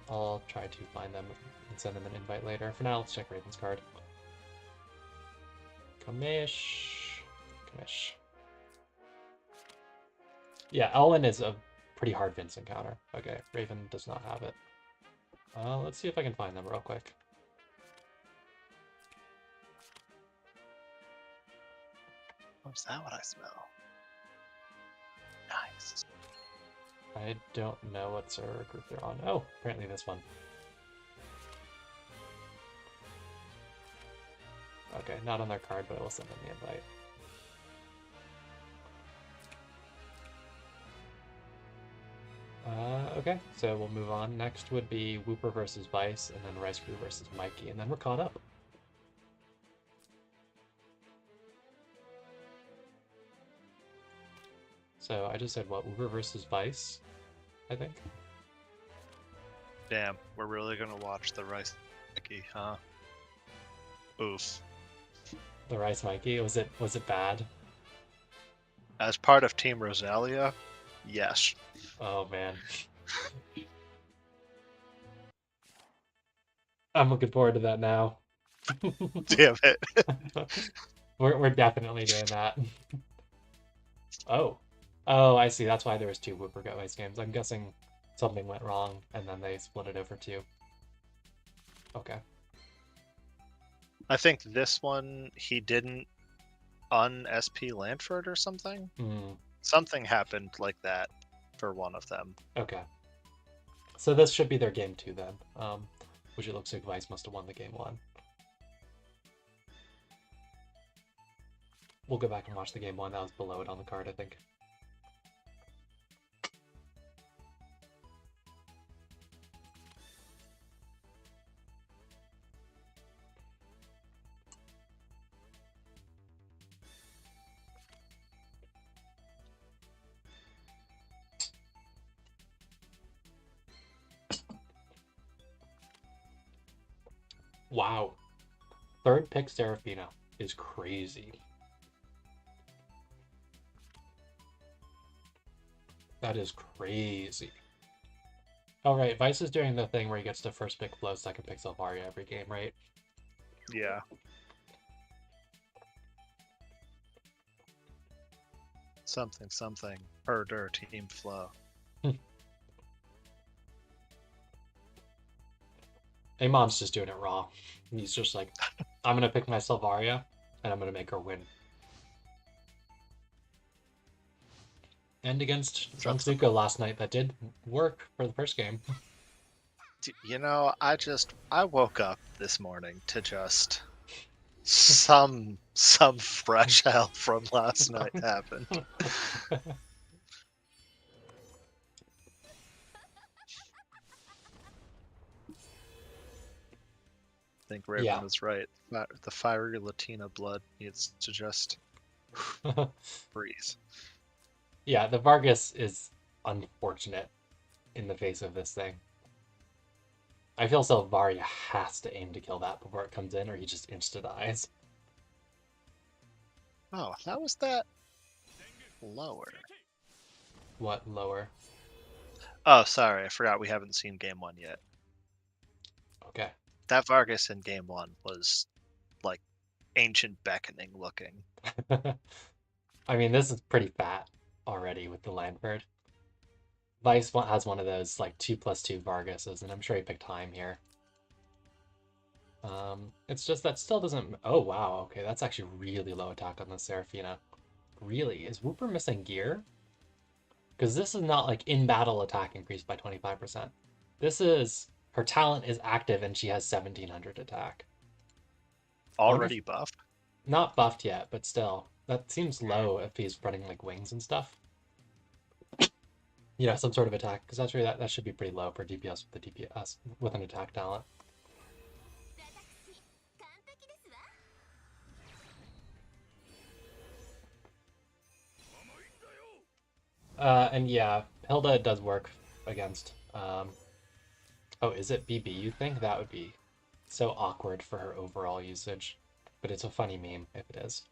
I'll try to find them and send them an invite later. For now, let's check Raven's card. Kamish. Kamish. Yeah, Elwyn is a pretty hard Vincent counter. Okay, Raven does not have it. Let's see if I can find them real quick.
Oh, is that what I smell? Nice.
I don't know what server group they're on. Oh, apparently this one. Okay, not on their card, but I will send them the invite. Okay, so we'll move on. Next would be Whooper versus Vice, and then Rice Crew versus Mikey, and then we're caught up. So I just said what, Whooper versus Vice, I think.
Damn, we're really gonna watch the Rice Mikey, huh? Oof.
The Rice Mikey, was it bad?
As part of Team Rosalia, yes.
Oh man. I'm looking forward to that now.
Damn it.
We're definitely doing that. Oh. Oh, I see. That's why there was two Whooper Go Ice games. I'm guessing something went wrong and then they split it over two. Okay.
I think this one he didn't un-SP Lanford or something. Something happened like that for one of them.
Okay. So this should be their game two then. Which it looks like Vice must have won the game one. We'll go back and watch the game one. That was below it on the card, I think. Wow. Third pick Serafina is crazy. That is crazy. Oh, right. Vice is doing the thing where he gets to first pick Flow, second pick Selvaria every game, right?
Yeah. Something. Herder Team Flow.
Amon's just doing it raw. He's just like, I'm going to pick my Selvaria, and I'm going to make her win. And against Zhangzuko last night, that did work for the first game.
You know, I woke up this morning to just some fresh hell from last night happened. I think Raven was right. The fiery Latina blood needs to just freeze.
Yeah, the Vargas is unfortunate in the face of this thing. I feel Selvaria has to aim to kill that before it comes in, or he just insta-dies.
Oh, how was that lower?
What, lower?
Oh, sorry, I forgot we haven't seen game one yet.
Okay.
That Vargas in game one was like ancient beckoning looking.
I mean, this is pretty fat already with the Landford. Vice has one of those like 2+2 Vargases, and I'm sure he picked time here. It's just that still doesn't. Oh wow, okay, that's actually really low attack on the Serafina. Really, is Whooper missing gear? Because this is not like in battle attack increased by 25%. This is her talent is active and she has 1700 attack.
Already buffed?
Not buffed yet, but still. That seems low if he's running like wings and stuff. You know, some sort of attack, because that's really that should be pretty low for DPS with the DPS with an attack talent. And yeah, Hilda does work against. Oh, is it BB? You think that would be so awkward for her overall usage? but it's a funny meme if it is.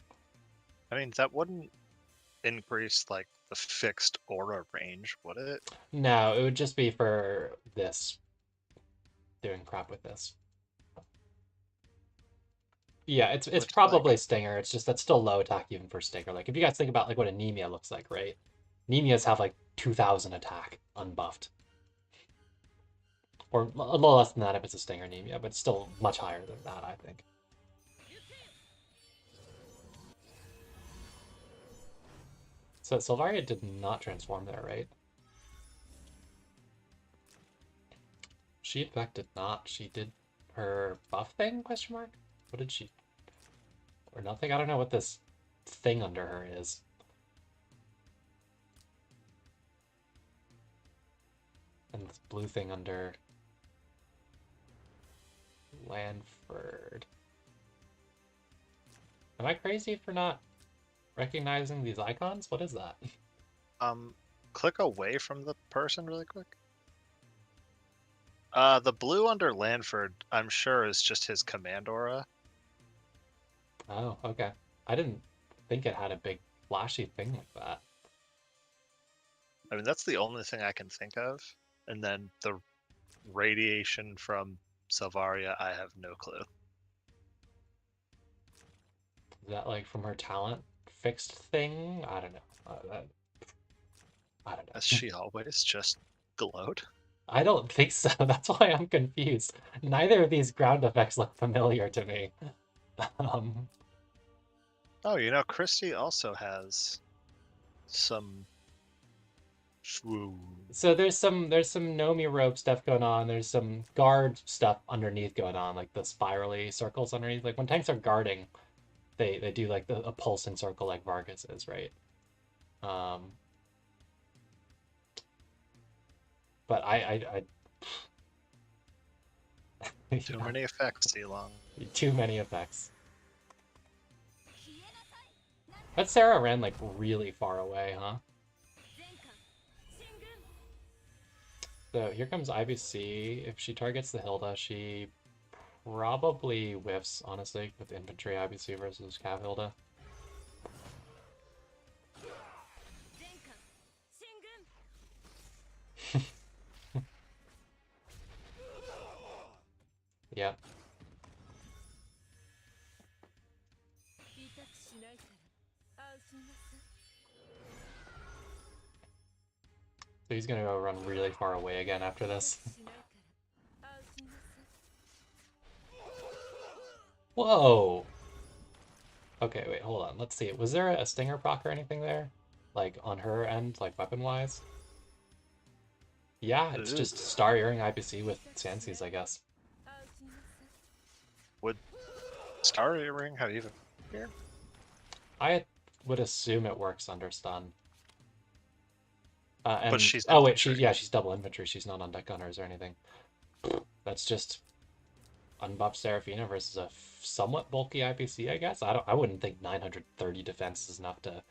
I mean, that wouldn't increase like the fixed aura range, would it?
No, it would just be for this. Doing crap with this. Yeah, it's
Which,
probably
like,
Stinger. It's just that's still low attack even for Stinger. Like if you guys think about like what Anemia looks like, right? Anemias have like 2,000 attack unbuffed. Or a little less than that if it's a Stinger Anemia, but still much higher than that, I think. So Sylvaria did not transform there, right? She in fact did not. She did her buff thing, question mark? What did she... Or nothing? I don't know what this thing under her is. And this blue thing under Lanford. Am I crazy for not recognizing these icons? What is that?
Click away from the person really quick. The blue under Lanford, I'm sure, is just his command aura.
Oh, okay. I didn't think it had a big flashy thing like that.
I mean, that's the only thing I can think of. And then the radiation from Sylvaria, I have no clue.
Is that like from her talent fixed thing? I don't know. I don't know.
Has she always just glowed?
I don't think so. That's why I'm confused. Neither of these ground effects look familiar to me. Um,
Oh, you know, Christy also has some swoon.
so there's some Nomi rope stuff going on. There's some guard stuff underneath going on, like the spirally circles underneath. Like when tanks are guarding, they do like a pulsing circle like Vargas is, right? Um, but
Too
yeah,
many effects, Elon.
too many effects. But Sarah ran like really far away, huh? So here comes IBC. If she targets the Hilda, she probably whiffs, honestly, with infantry IBC versus Cav Hilda. Yeah. So he's gonna go run really far away again after this. Whoa! Okay, wait, hold on. Let's see. Was there a Stinger proc or anything there? Like, on her end, like, weapon-wise? Yeah, it's
Ugh.
just Star Earring IPC with Sanseas, I guess.
Would Star Earring have even here?
I would assume it works under stun.
But
And
she's
oh wait,
infantry.
she's double infantry. She's not on deck gunners or anything. That's just unbuffed Seraphina versus a somewhat bulky IPC, I guess. I wouldn't think 930 defense is enough to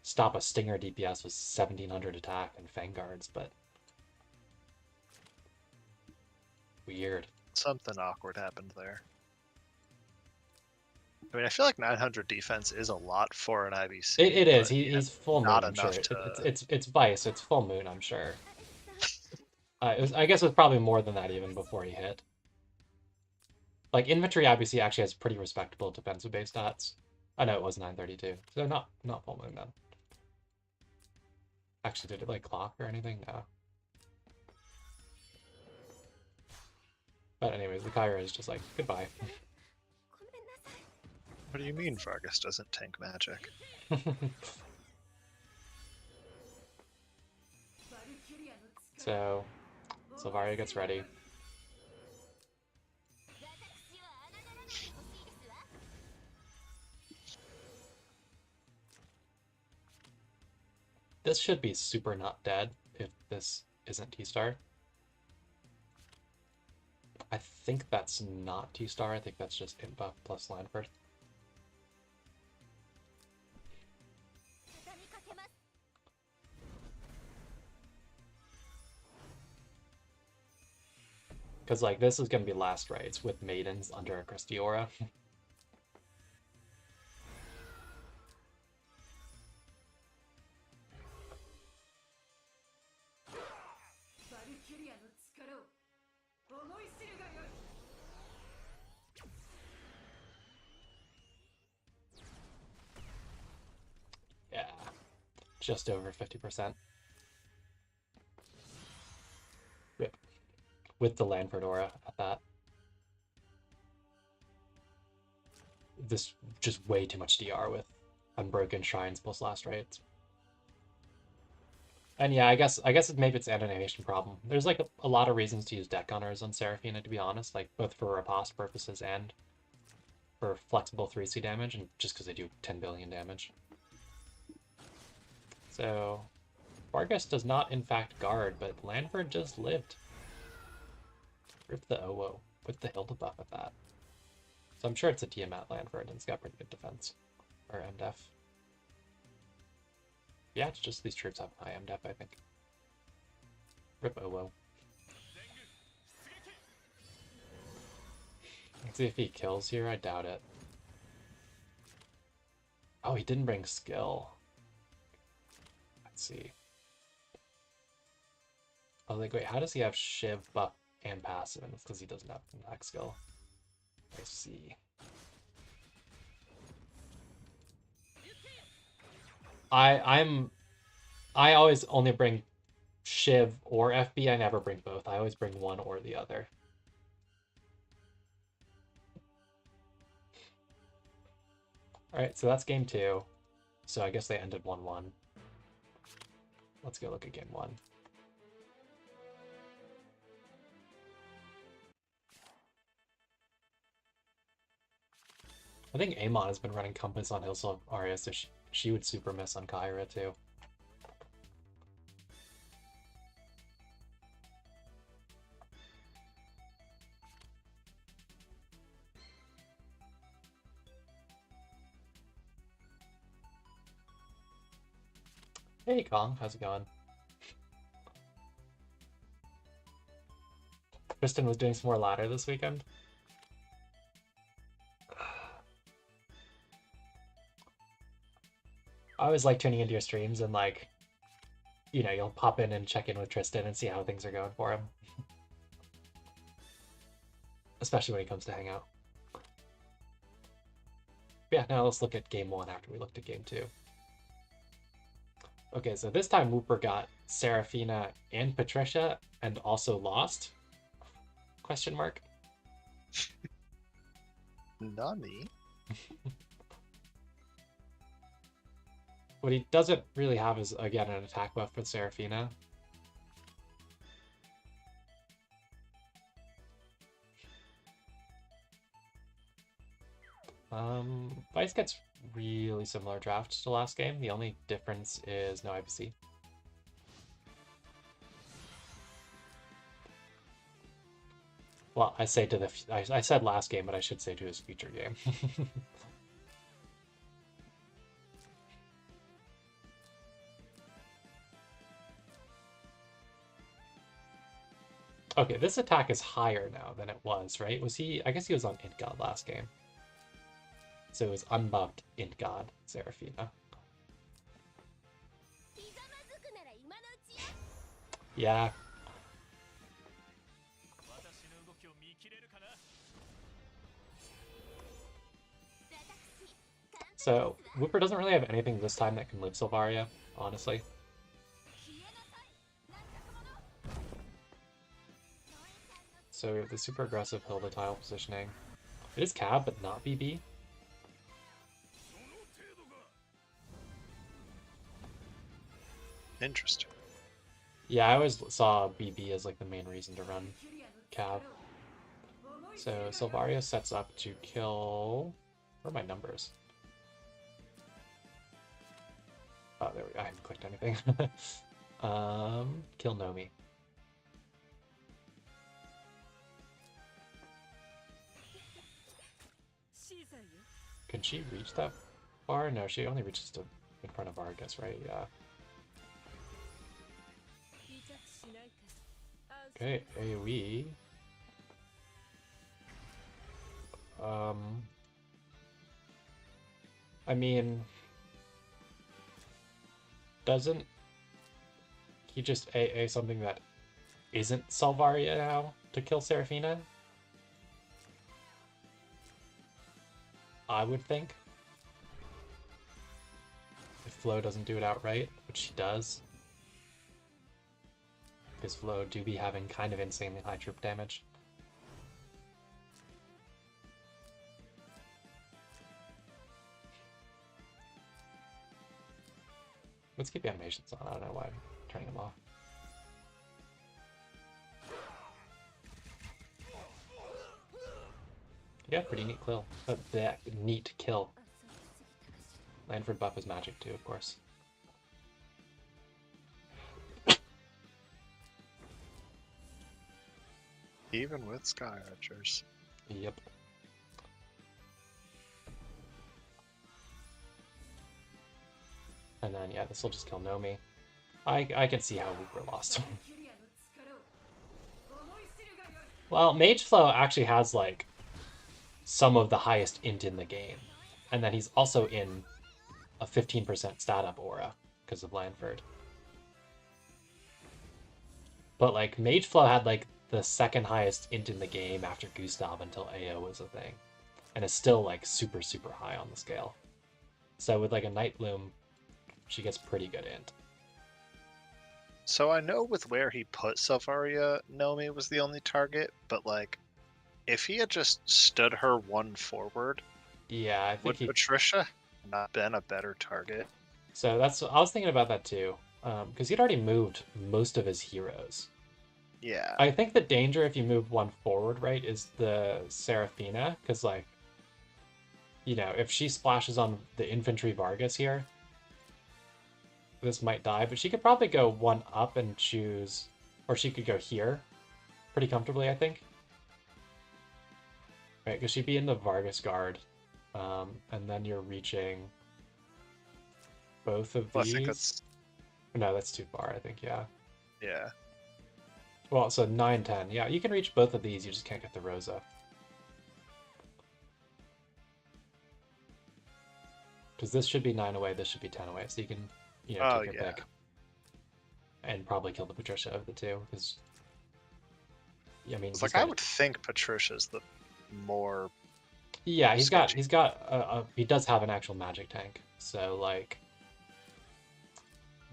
stop a Stinger DPS with 1700 attack and Fang guards, but weird.
Something awkward happened there. I mean, I feel like 900 defense is a lot for an IBC.
It is.
But
He's full moon.
not
I'm sure.
enough to.
It's Vice. It's full moon. I'm sure. I guess it was probably more than that even before he hit. Like infantry IBC actually has pretty respectable defensive base stats. I know it was 932, so not full moon then. Actually, did it like clock or anything? No. But anyways, the Kyra is just like goodbye.
What do you mean Vargas doesn't tank magic?
So, Sylvaria gets ready. This should be super not dead if this isn't T-Star. I think that's not T-Star. I think that's just Int buff plus Lanford. Because, like, this is going to be last rites with Maidens under a Christie Aura. just over 50%. Rip. With the Lanford aura at that. This just way too much DR with Unbroken Shrines plus last rites. And yeah, I guess maybe it's an animation problem. There's like a lot of reasons to use deck gunners on Seraphina, to be honest, like both for riposte purposes and for flexible 3C damage, and just because they do 10 billion damage. So Vargas does not in fact guard, but Lanford just lived. Rip the OWO. Put the Hilda buff at that. So I'm sure it's a Tiamat Lanford and it's got pretty good defense. Or MDef. Yeah, it's just these troops have high MDef, I think. Rip OWO. Let's see if he kills here. I doubt it. Oh, he didn't bring skill. Let's see. I was like, wait, how does he have Shiv buff and passive? And it's because he doesn't have max skill. I see. I always only bring Shiv or FB. I never bring both. I always bring one or the other. Alright, so that's game 2. So I guess they ended 1-1. Let's go look at game 1. I think Amon has been running Compass on Hillsong Arya, so she would super miss on Kyra too. Hey Kong, how's it going? Kristen was doing some more ladder this weekend. I always like tuning into your streams and like, you know, you'll pop in and check in with Tristan and see how things are going for him. Especially when he comes to hang out. Yeah, now let's look at game 1 after we looked at game 2. Okay, so this time Wooper got Seraphina and Patricia and also lost? Question mark.
Nani?
What he doesn't really have is, again, an attack buff with Seraphina. Vice gets really similar draft to last game. The only difference is no IBC. Well, I say to the I said last game, but I should say to his future game. Okay, this attack is higher now than it was, right? Was he? I guess he was on Int God last game. So it was unbuffed Int God Seraphina. Yeah. So Wooper doesn't really have anything this time that can live Sylvaria, honestly. So we have the super aggressive Hilda tile positioning. It is Cab, but not BB.
Interesting.
Yeah, I always saw BB as like the main reason to run Cab. So Sylvaria sets up to kill... Where are my numbers? Oh, there we go. I haven't clicked anything. Kill Nomi. Can she reach that far? No, she only reaches to in front of Vargas, right? Yeah. Okay, AoE. I mean, doesn't he just AA something that isn't Sylvaria now to kill Seraphina? I would think. Flo doesn't do it outright, which she does. Because Flo do be having kind of insanely high troop damage. Let's keep the animations on. I don't know why I'm turning them off. Yeah, pretty neat kill. Neat kill. Lanford buff is magic too, of course.
Even with Sky Archers.
Yep. And then, yeah, this will just kill Nomi. I can see how Reaper lost him. Well, Mage Flow actually has, like, some of the highest int in the game. And then he's also in a 15% stat up aura because of Lanford. But, like, Mage Flow had, like, the second highest int in the game after Gustav until AO was a thing. And is still, like, super, super high on the scale. So with, like, a Night Bloom, she gets pretty good int.
So I know with where he put Selvaria, Nomi was the only target, but like, if he had just stood her one forward,
yeah, I think
would Patricia not been a better target?
So I was thinking about that too, because he'd already moved most of his heroes.
Yeah.
I think the danger if you move one forward, right, is the Seraphina, because like, you know, if she splashes on the infantry Vargas here, this might die, but she could probably go one up and choose, or she could go here pretty comfortably, I think. Right, because she'd be in the Vargas guard, and then you're reaching both of
Well,
these.
I think that's...
No, that's too far, I think, yeah.
Yeah.
Well, so 9, 10. Yeah, you can reach both of these, you just can't get the Rosa. Because this should be 9 away, this should be 10 away, so you can, you know, take your pick. And probably kill the Patricia of the two, because... I mean,
it's like, I would think Patricia's the more...
Yeah, he does have an actual magic tank, so, like...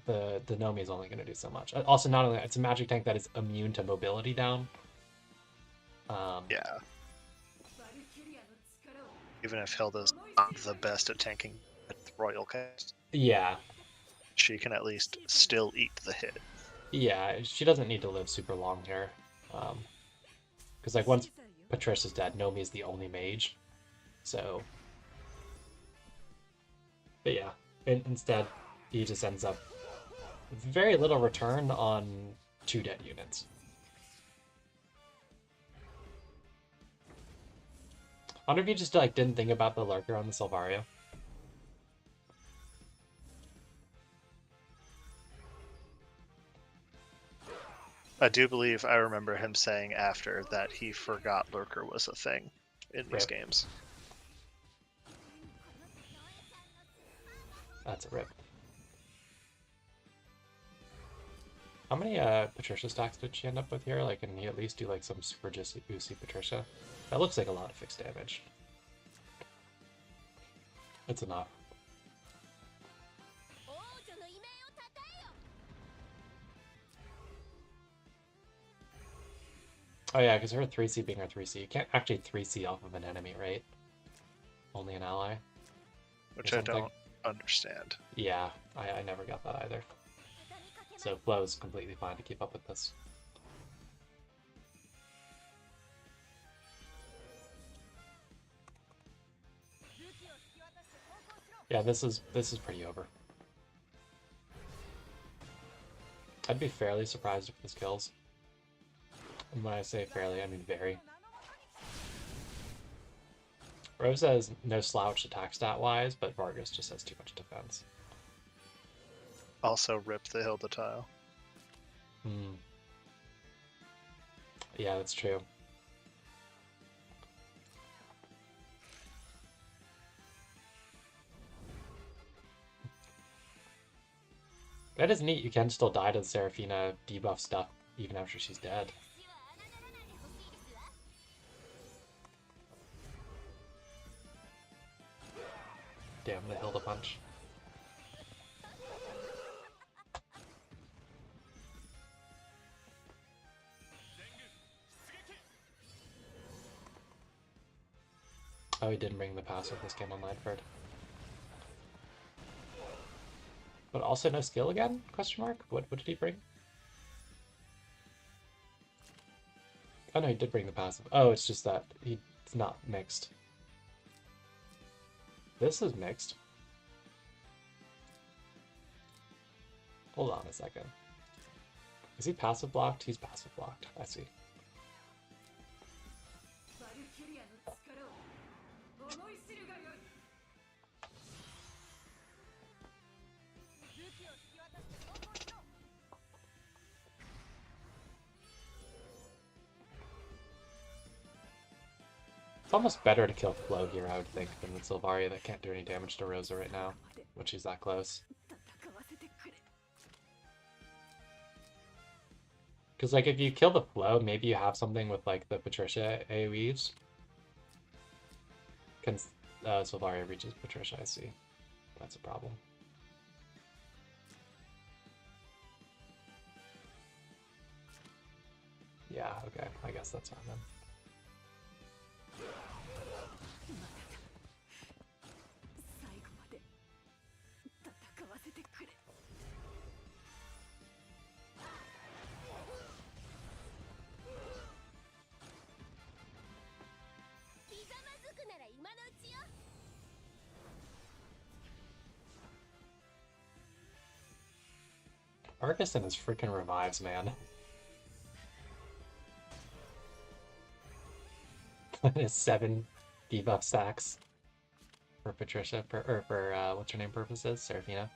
The Nomi is only going to do so much. Also, not only it's a magic tank that is immune to mobility down.
Yeah. Even if Hilda's not the best at tanking at Royal Cast.
Yeah.
She can at least still eat the hit.
Yeah, she doesn't need to live super long here. Because, like, once Patricia's dead, Nomi is the only mage. So... But yeah, instead, he just ends up with very little return on 2 dead units. I wonder if you just, like, didn't think about the Lurker on the Selvaria.
I do believe I remember him saying after that he forgot Lurker was a thing in these games.
That's a rip. How many Patricia stacks did she end up with here? Like, can he at least do like some super juicy Patricia? That looks like a lot of fixed damage. It's enough. Oh yeah, because her 3C being her 3C, you can't actually 3C off of an enemy, right? Only an ally.
Which I don't understand.
Yeah, I never got that either. So Flo is completely fine to keep up with this. Yeah, this is pretty over. I'd be fairly surprised if this kills. And when I say fairly, I mean very. Rosa has no slouch attack stat-wise, but Vargas just has too much defense.
Also rip the Hilda tile.
Yeah, that's true. That is neat. You can still die to the Seraphina debuff stuff even after she's dead. Damn, the Hilda punch. Oh, he didn't bring the passive this game on Lanford. But also no skill again? Question mark? What did he bring? Oh no, he did bring the passive. Oh, it's just that it's not mixed. This is mixed. Hold on a second. Is he passive blocked? He's passive blocked. I see. It's almost better to kill Flo here, I would think, than with Sylvaria that can't do any damage to Rosa right now, when she's that close. Because, like, if you kill the Flo, maybe you have something with, like, the Patricia AoEs. Sylvaria reaches Patricia, I see. That's a problem. Yeah, okay, I guess that's fine then. Arcus and his freaking revives, man. His 7 debuff stacks for Patricia, or for what's her name purposes? Seraphina.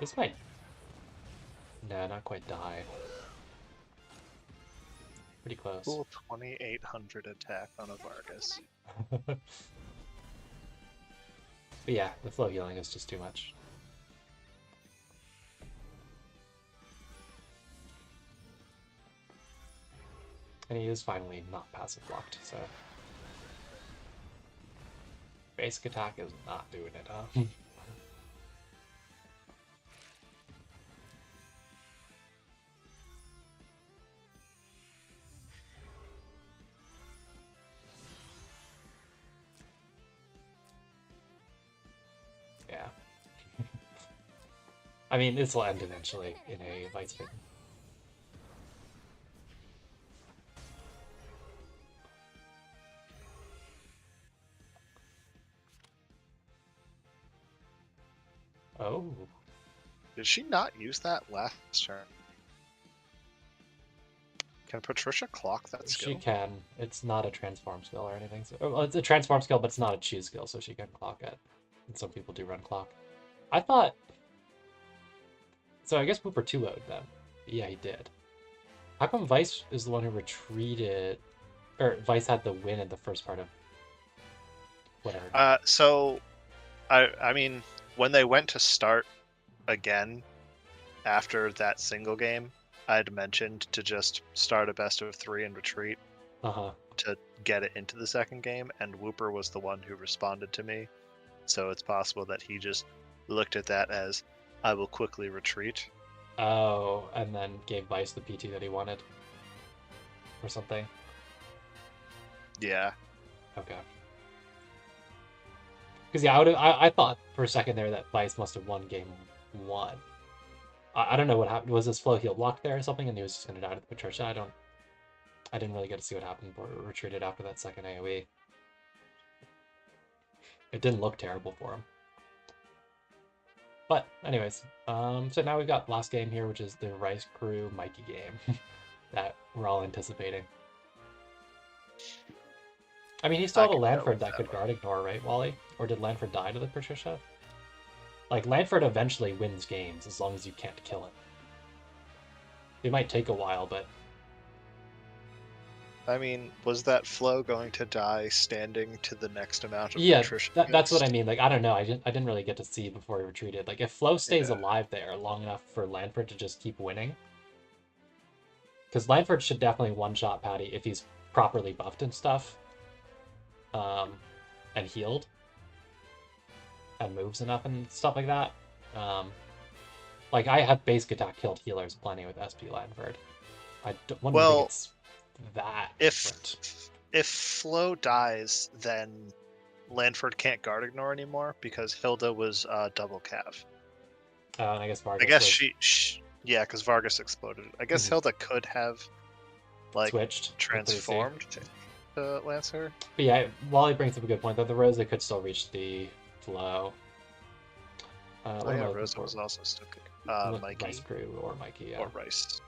This might... No, not quite die. Pretty close.
Cool 2800 attack on a Vargas.
But yeah, the flow healing is just too much. And he is finally not passive blocked, so... Basic attack is not doing it, huh? Yeah. I mean, this will end eventually in a vice fin. Oh.
Did she not use that last turn? Can Patricia clock that skill?
She can. It's not a transform skill or anything. So, well, it's a transform skill, but it's not a choose skill, so she can clock it. And some people do run clock. I thought... So I guess Wooper 2-0'd then. Yeah, he did. How come Vice is the one who retreated... Or Vice had the win in the first part of... Whatever.
So, I mean, when they went to start again after that single game, I had mentioned to just start a best of 3 and retreat to get it into the second game, and Wooper was the one who responded to me. So it's possible that he just looked at that as, I will quickly retreat.
Oh, and then gave Vice the PT that he wanted. Or something.
Yeah.
Okay. Because yeah, I thought for a second there that Vice must have won game 1. I don't know what happened. Was his flow heal blocked there or something, and he was just going to die to the Patricia? I didn't really get to see what happened, but retreated after that second AoE. It didn't look terrible for him. But anyways, so now we've got last game here, which is the Rice Crew Mikey game that we're all anticipating. I mean, he still had a Lanford that could guard ignore, right, Wally? Or did Lanford die to the Patricia? Like, Lanford eventually wins games as long as you can't kill it. It might take a while, but...
I mean, was that Flo going to die standing to the next amount of
Patricia? Yeah, that's what I mean. Like, I don't know. I didn't really get to see before he retreated. Like, if Flo stays alive there long enough for Lanford to just keep winning... Because Lanford should definitely one-shot Patty if he's properly buffed and stuff. And healed. And moves enough and stuff like that. Like, I have basic attack killed healers plenty with SP Lanford. I wouldn't think it's that
If
different.
if Flo dies, then Lanford can't guard ignore anymore because Hilda was double cav.
And I guess
I
Vargas
guess
was
yeah, because Vargas exploded. I guess Hilda could have like
switched with 3C.
transformed to Lancer.
But yeah, Wally brings up a good point that the Rose they could still reach the flow.
Oh
What am
yeah,
I looking
Rosa
for?
was also stuck.
Rice
Mikey
Crew or Mikey, yeah.
or Rice.
So-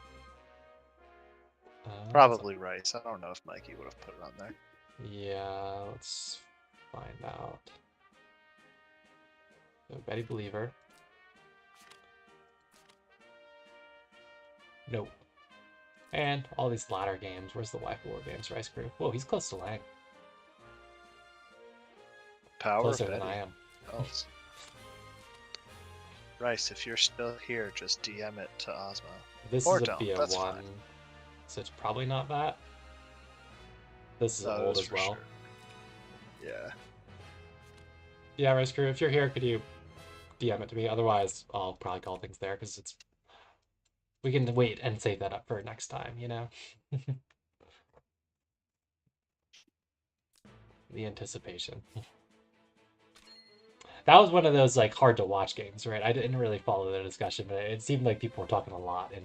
Probably Rice. I don't know if Mikey would have put it on there.
yeah, let's find out. So Betty Believer. Nope. And all these ladder games. Where's the Waifu War games? Rice Crew. Whoa, he's close to Lang.
Power
Closer
Betty.
than I am.
Rice, if you're still here, just DM it to Ozma.
This
or
is a
don't.
BO1,
That's fine.
so it's probably not that. This is old as well.
Sure. Yeah.
Yeah, Rice Crew, if you're here, could you DM it to me? Otherwise, I'll probably call things there because it's. We can wait and save that up for next time, you know? The anticipation. That was one of those like hard to watch games, right? I didn't really follow the discussion, but it seemed like people were talking a lot in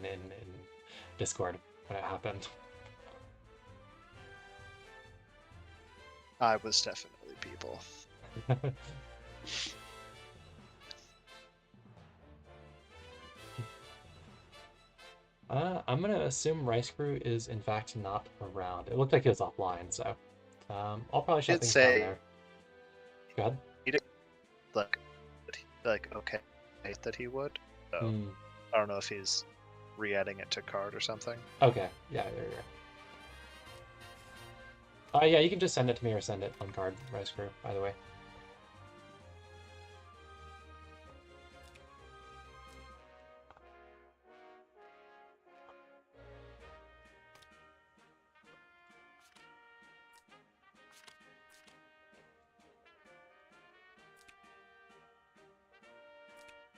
Discord when it happened.
I was definitely people.
I'm gonna assume Rice Crew is in fact not around. It looked like he was offline, so I'll probably shut things down there. Go ahead.
He did like okay that he would. So I don't know if he's re-adding it to card or something.
Okay, yeah, there you go. Yeah, you can just send it to me or send it on card, Rice Crew, by the way.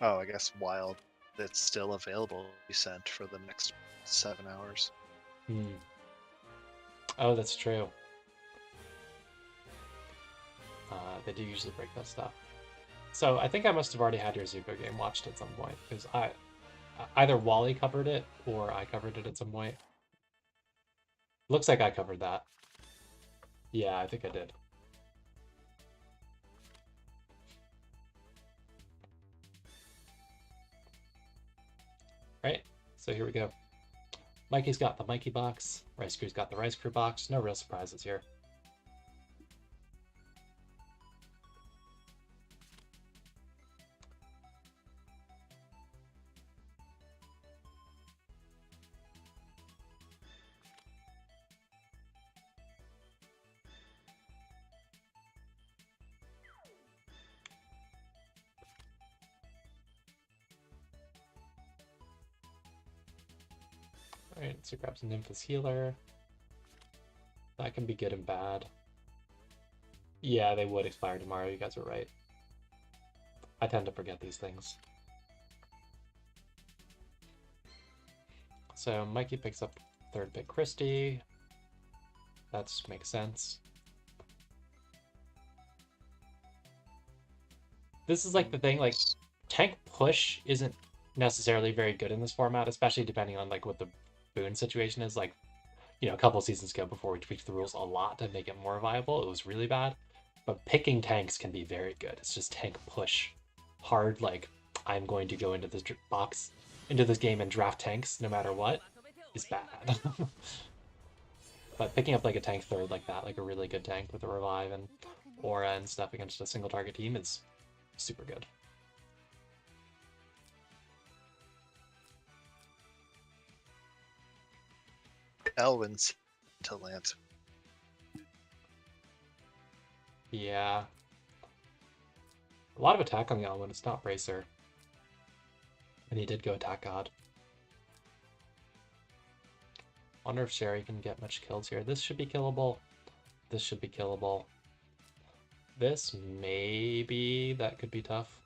Oh, I guess Wild, it's still available to be sent for the next 7 hours.
Oh, that's true. They do usually break that stuff. So I think I must have already had your Zuko game watched at some point, because either Wally covered it or I covered it at some point. Looks like I covered that. Yeah, I think I did. Right, so here we go. Mikey's got the Mikey box. Rice Crew's got the Rice Crew box. No real surprises here. Alright, so grab some Nymphus Healer. That can be good and bad. Yeah, they would expire tomorrow, you guys are right. I tend to forget these things. So Mikey picks up third pick Christie. That makes sense. This is like the thing, like tank push isn't necessarily very good in this format, especially depending on like what the boon situation is. Like, you know, a couple seasons ago before we tweaked the rules a lot to make it more viable, it was really bad. But picking tanks can be very good. It's just tank push hard, like I'm going to go into this box, into this game and draft tanks no matter what, is bad. But picking up like a tank third like that, like a really good tank with a revive and aura and stuff against a single target team is super good.
Elwin's to Lance.
Yeah. A lot of attack on the Elwyn, it's not Bracer. And he did go attack God. Wonder if Sherry can get much kills here. This should be killable. This should be killable. This, maybe, that could be tough.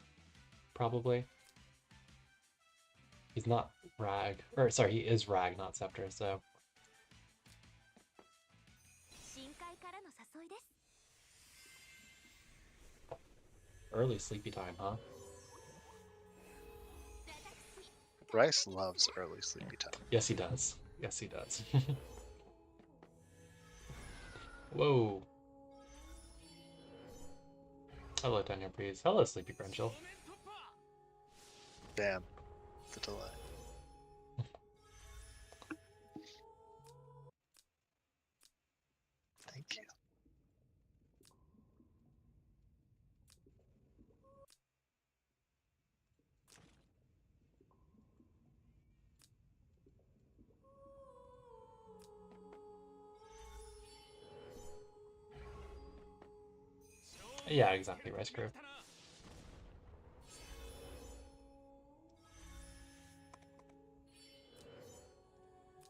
Probably. He's not Rag. Or, sorry, he is Rag, not Scepter, so... early sleepy time, huh?
Bryce loves early sleepy time.
Yes, he does. Yes, he does. Whoa. Hello, Tanya Breeze. Hello, Sleepy Grunchel.
Damn, the delay. Thank you.
Yeah, exactly, Rice Crew.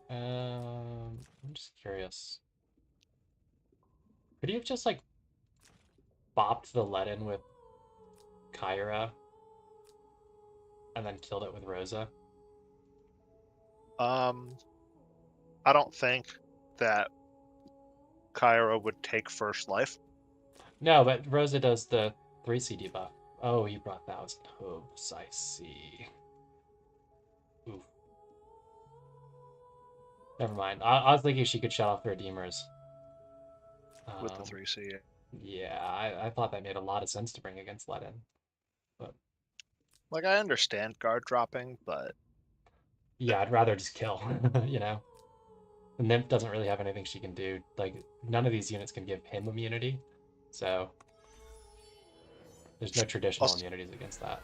I'm just curious. Could you have just like bopped the lead in with Kyra and then killed it with Rosa?
I don't think that Kyra would take first life.
No, but Rosa does the 3C debuff. Oh, he brought 1,000 hooves. I see. Oof. Never mind. I was thinking she could shut off the Redeemers.
With the 3C.
Yeah, I thought that made a lot of sense to bring against Ledin. But
like, I understand guard dropping, but
yeah, I'd rather just kill, you know? The Nymph doesn't really have anything she can do. Like, none of these units can give him immunity, so there's no traditional
also,
immunities against that.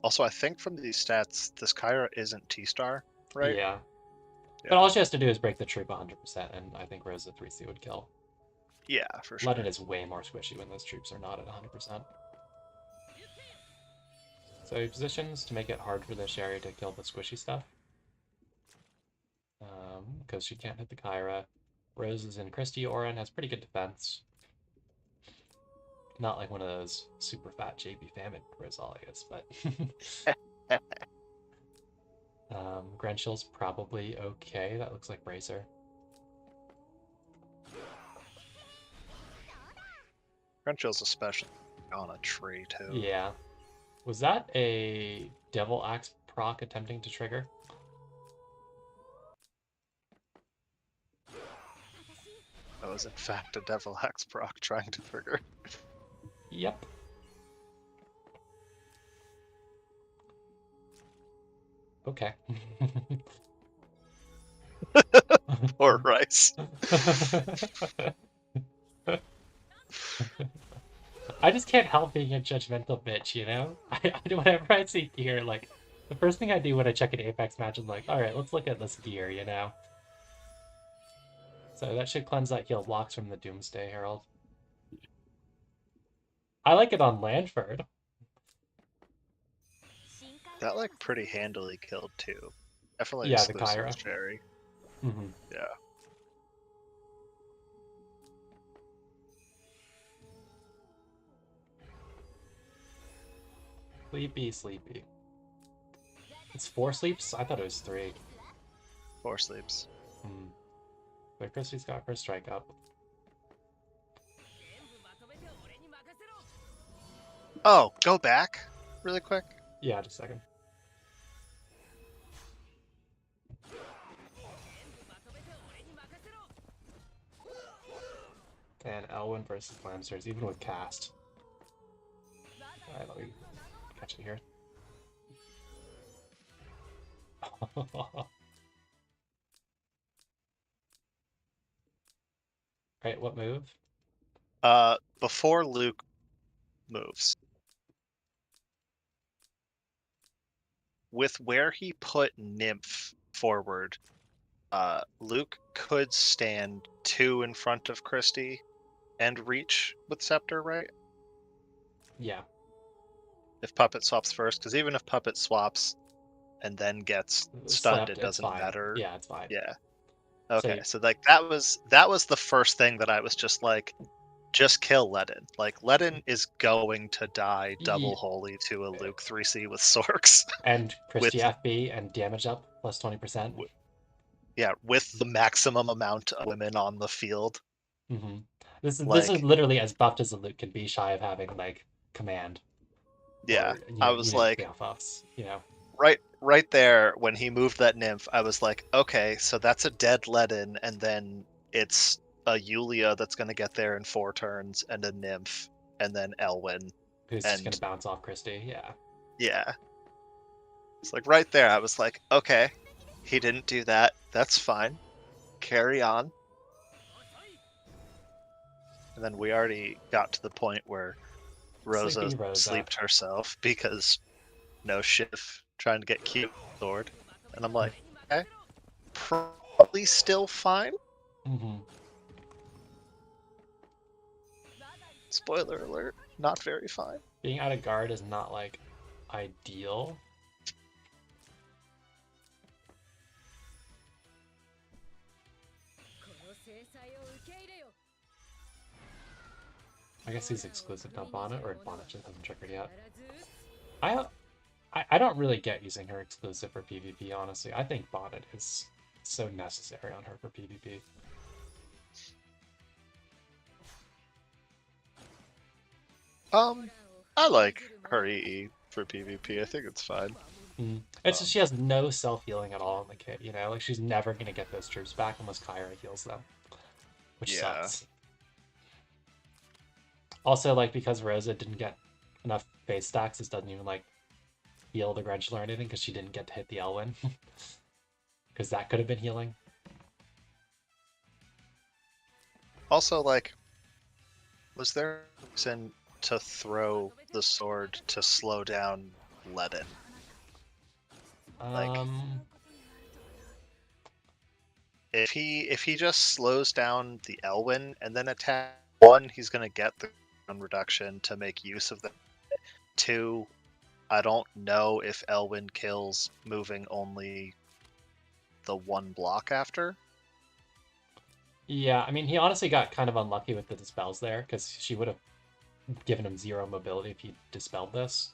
also I think from these stats, this Kyra isn't T-Star, right?
Yeah.
Yeah.
But all she has to do is break the troop 100%, and I think Rosa 3C would kill.
Yeah, for sure.
Ledin is way more squishy when those troops are not at 100%. So he positions to make it hard for the Sherry to kill the squishy stuff. Because she can't hit the Kyra. Rose is in Christie Aura and has pretty good defense. Not like one of those super fat JP Famine Rosalias, but Grenshill's probably okay. That looks like Bracer.
Crunchill's especially on a tree too.
Yeah. Was that a Devil Axe proc attempting to trigger?
That was in fact a Devil Axe proc trying to trigger.
Yep. Okay.
Poor Rice.
I just can't help being a judgmental bitch, you know? Whenever I see gear, like, the first thing I do when I check an Apex match is like, alright, let's look at this gear, you know? So that should cleanse that heal blocks from the Doomsday Herald. I like it on Lanford.
That like pretty handily killed too. Definitely
Yeah, the
exclusive
Kyra.
Sherry.
Mm-hmm.
Yeah.
Sleepy, sleepy. It's 4 sleeps? I thought it was 3.
4 sleeps.
But Christie's got her strike up.
Oh, go back really quick.
Yeah, just a second. And Elwyn versus Lancers, even with cast. Alright, let me catch it here. Alright, what move?
Before Luke moves. With where he put Nymph forward, Luke could stand 2 in front of Christie and reach with Scepter, right?
Yeah.
If Puppet swaps first, because even if Puppet swaps and then gets stunned, it doesn't matter.
Yeah, it's fine.
Yeah. Okay, so like that was the first thing that I was just like, just kill Ledin. Like Ledin is going to die double holy to a Luke 3C with Sorks.
And Christie FB and damage up plus 20%.
Yeah, with the maximum amount of women on the field.
Mm-hmm. This is
Like,
literally as buffed as a Luke can be, shy of having like command
yeah,
or
I was
unit
like,
buffs.
right there when he moved that nymph, I was like, okay, so that's a dead Ledin, and then it's a Yulia that's gonna get there in 4 turns, and a nymph, and then Elwyn,
Who's just gonna
and
bounce off Christie? Yeah.
yeah, it's like right there. I was like, okay, he didn't do that. That's fine. Carry on. And then we already got to the point where Rosa
Sleepy Rosa.
sleeped herself because no shift trying to get cute sword. And I'm like, okay, probably still fine.
Mm-hmm.
Spoiler alert, not very fine.
Being out of guard is not like ideal. I guess he's exclusive to Bonnet, or Bonnet just hasn't triggered yet. I, I don't really get using her exclusive for PvP, honestly. I think Bonnet is so necessary on her for PvP.
I like her EE for PvP. I think it's fine.
It's just she has no self-healing at all in the kit, Like, she's never going to get those troops back unless Kyra heals them, which
Yeah.
sucks. Also, like, because Rosa didn't get enough base stacks, this doesn't even, like, heal the Grenchel or anything, because she didn't get to hit the Elwyn. Because that could have been healing.
Also, like, was there a reason to throw the sword to slow down Ledin? Like, if he just slows down the Elwyn and then attack one, he's gonna get the reduction to make use of that. Two, I don't know if Elwyn kills moving only the one block after.
Yeah, I mean, he honestly got kind of unlucky with the dispels there, because she would have given him 0 mobility if he dispelled this.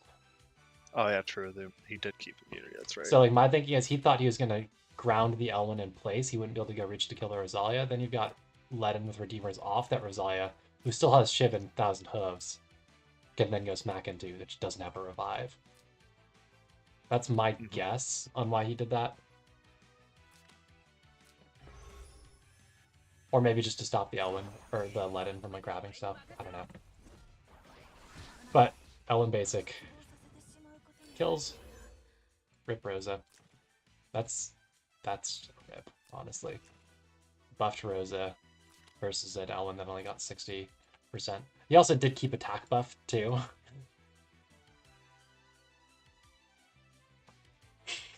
Oh yeah, true. He did keep immunity. That's right.
So, like, my thinking is he thought he was going to ground the Elwyn in place. He wouldn't be able to go reach to kill the Rosalia. Then you've got Ledin with Redeemers off that Rosalia, who still has Shiv and 1,000 Hooves, can then go smack into, that doesn't have a revive. That's my guess on why he did that. Or maybe just to stop the Elwyn, or the Ledin from, like, grabbing stuff. I don't know. But Elwyn basic kills. Rip Rosa. That's rip, honestly. Buffed Rosa versus an Elwyn that only got 60%. He also did keep attack buff, too.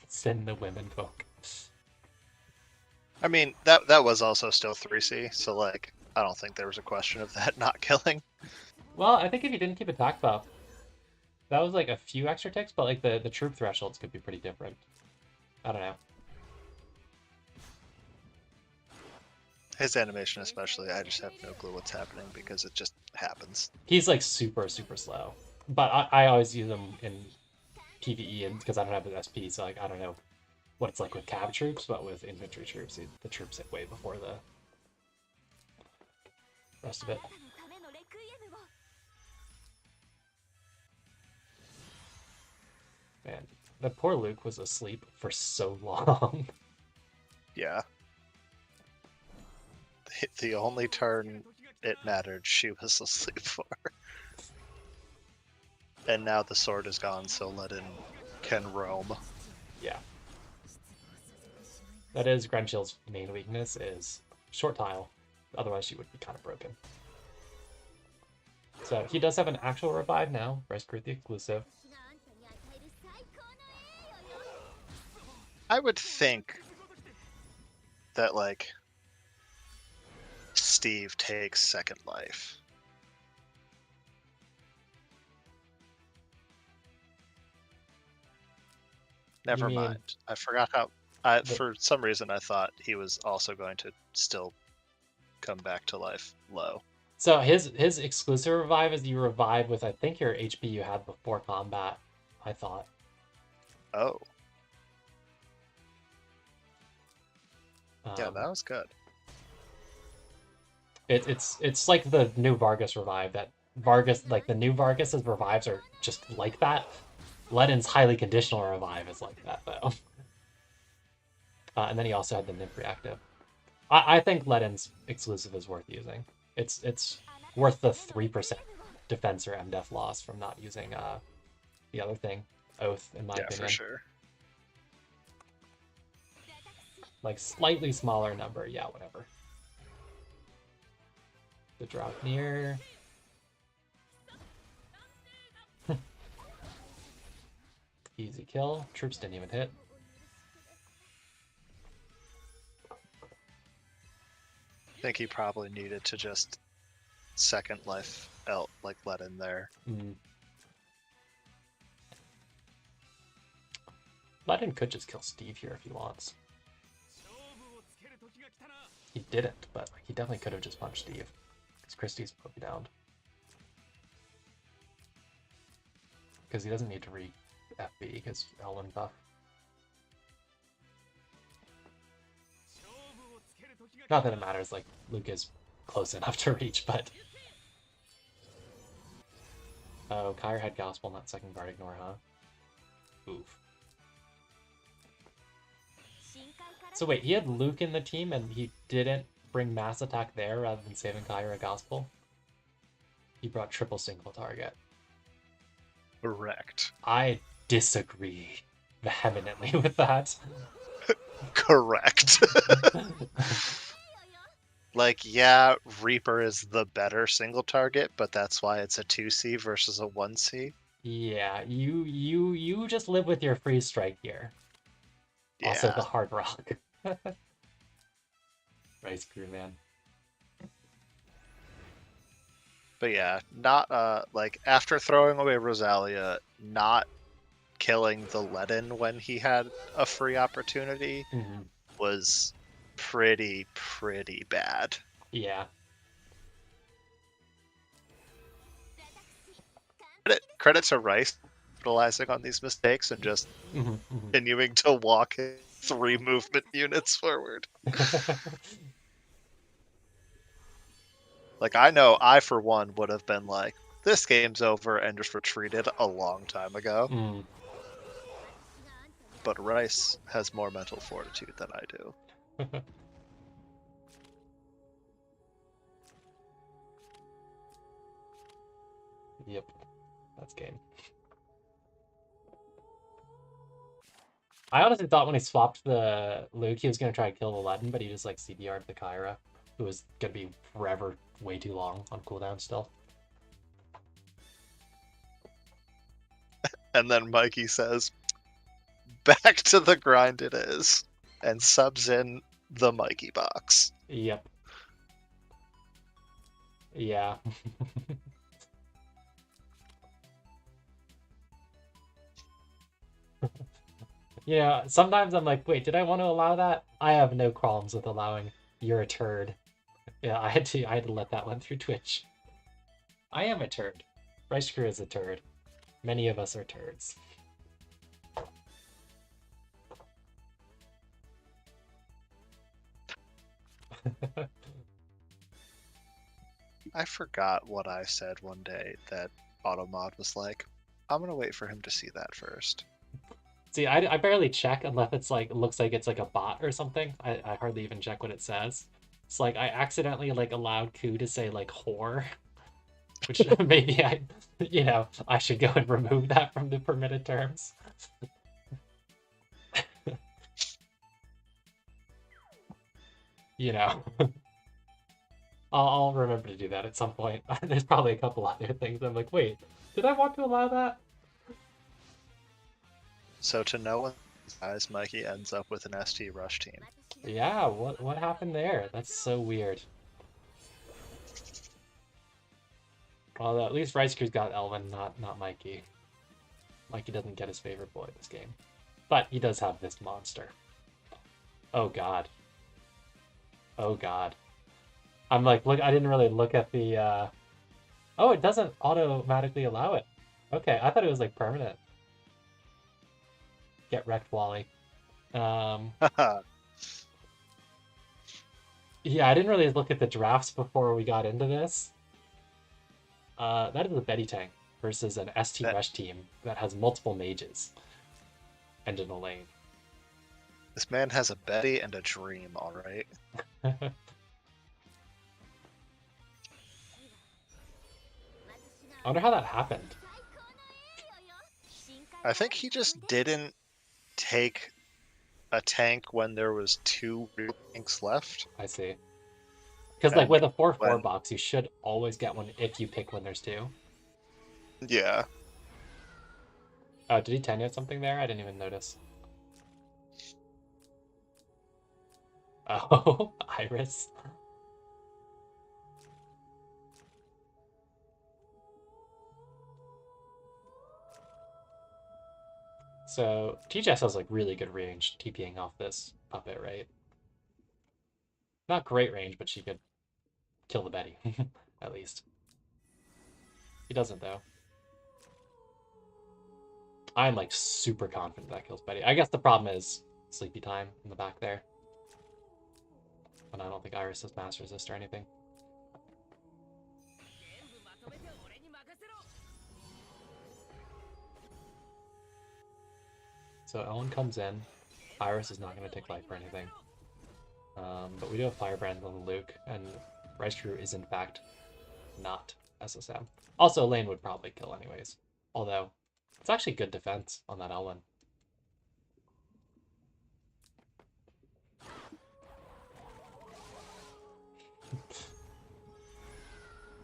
Send the women folk.
I mean, that was also still 3C, so like I don't think there was a question of that not killing.
Well, I think if you didn't keep attack buff, that was like a few extra ticks, but like the troop thresholds could be pretty different. I don't know.
His animation especially, I just have no clue what's happening because it just happens.
He's like super, super slow. But I always use him in PvE and because I don't have an SP, so like I don't know what it's like with cav troops, but with infantry troops, the troops hit way before the rest of it. Man, the poor Luke was asleep for so long.
Yeah. The only turn it mattered, she was asleep for. And now the sword is gone, so Ledin can roam.
Yeah. That is Grenchill's main weakness, is short tile. Otherwise she would be kind of broken. So he does have an actual revive now, Rice Cruth the exclusive.
I would think that like Steve takes second life. Never mind. I forgot how. For some reason, I thought he was also going to still come back to life low.
So his exclusive revive is you revive with, I think, your HP you had before combat, I thought.
Oh. Yeah, that was good.
It's like the new Vargas revive. That Vargas, like the new Vargas's revives are just like that. Ledin's highly conditional revive is like that though. And then he also had the Nymph reactive. I think Ledin's exclusive is worth using. It's worth the 3% defense or MDef loss from not using the other thing, Oath, in my
Yeah, for
opinion.
sure.
Like slightly smaller number, yeah, whatever. The drop near. Easy kill. Troops didn't even hit.
I think he probably needed to just second life out, like let in there.
Ledin could just kill Steve here if he wants. He didn't, but like, he definitely could have just punched Steve. Because Christie's poke down. Because he doesn't need to re-FB because Elwyn buff. Not that it matters, like, Luke is close enough to reach, but... Oh, Kyre had Gospel, not second guard ignore, huh? Oof. So wait, he had Luke in the team and he didn't bring mass attack there rather than saving Kyre a Gospel? He brought triple single target.
Correct.
I disagree vehemently with that.
Correct. Like, yeah, Reaper is the better single target, but that's why it's a 2C versus a 1C.
Yeah, you just live with your freeze strike here.
Yeah.
Also the hard rock. Rice crew, man.
But yeah, not like after throwing away Rosalia, not killing the Ledin when he had a free opportunity was pretty bad.
Yeah.
Credit to Rice capitalizing on these mistakes and just continuing to walk 3 movement units forward. Like, I know I, for one, would have been like, this game's over and just retreated a long time ago. But Rice has more mental fortitude than I do.
Yep. That's game. I honestly thought when he swapped the Luke, he was going to try to kill the Ledin, but he just like CBR'd the Kyra, who was going to be forever way too long on cooldown still.
And then Mikey says, back to the grind it is, and subs in the Mikey box.
Yep. Yeah. Yeah, sometimes I'm like, wait, did I want to allow that? I have no qualms with allowing you're a turd. Yeah, I had to let that one through Twitch. I am a turd. Rice Crew is a turd. Many of us are turds.
I forgot what I said one day that Automod was like, I'm gonna wait for him to see that first.
See, I barely check unless it's like, it looks like it's like a bot or something. I hardly even check what it says. It's like I accidentally like allowed Ku to say like whore, which maybe I should go and remove that from the permitted terms. I'll remember to do that at some point. There's probably a couple other things I'm like, wait, did I want to allow that?
So to no one's eyes, Mikey ends up with an ST Rush team.
Yeah, what happened there? That's so weird. Well, at least Rice Crew's got Elvin, not Mikey. Mikey doesn't get his favorite boy this game. But he does have this monster. Oh god. Oh god. I'm like, look, I didn't really look at the, Oh, it doesn't automatically allow it. Okay, I thought it was like permanent. Get wrecked, Wally. Yeah, I didn't really look at the drafts before we got into this. That is a Betty tank versus an ST
That
Rush team that has multiple mages and in a lane.
this man has a Betty and a dream, all right.
I wonder how that happened.
I think he just didn't take a tank when there was 2 real tanks left.
I see. Because like
And
with a 4/4
when
box, you should always get one if you pick when there's two.
yeah,
Oh, did he 10 something there? I didn't even notice. Oh, Iris. So TGS has like really good range TPing off this puppet, right? Not great range, but she could kill the Betty, at least. He doesn't though. I'm like super confident that kills Betty. I guess the problem is sleepy time in the back there. And I don't think Iris has mass resist or anything. So Ellen comes in. Iris is not going to take life or anything. But we do have Firebrand on Luke, and Rice Crew is in fact not SSM. Also, Lane would probably kill anyways. Although, it's actually good defense on that Ellen.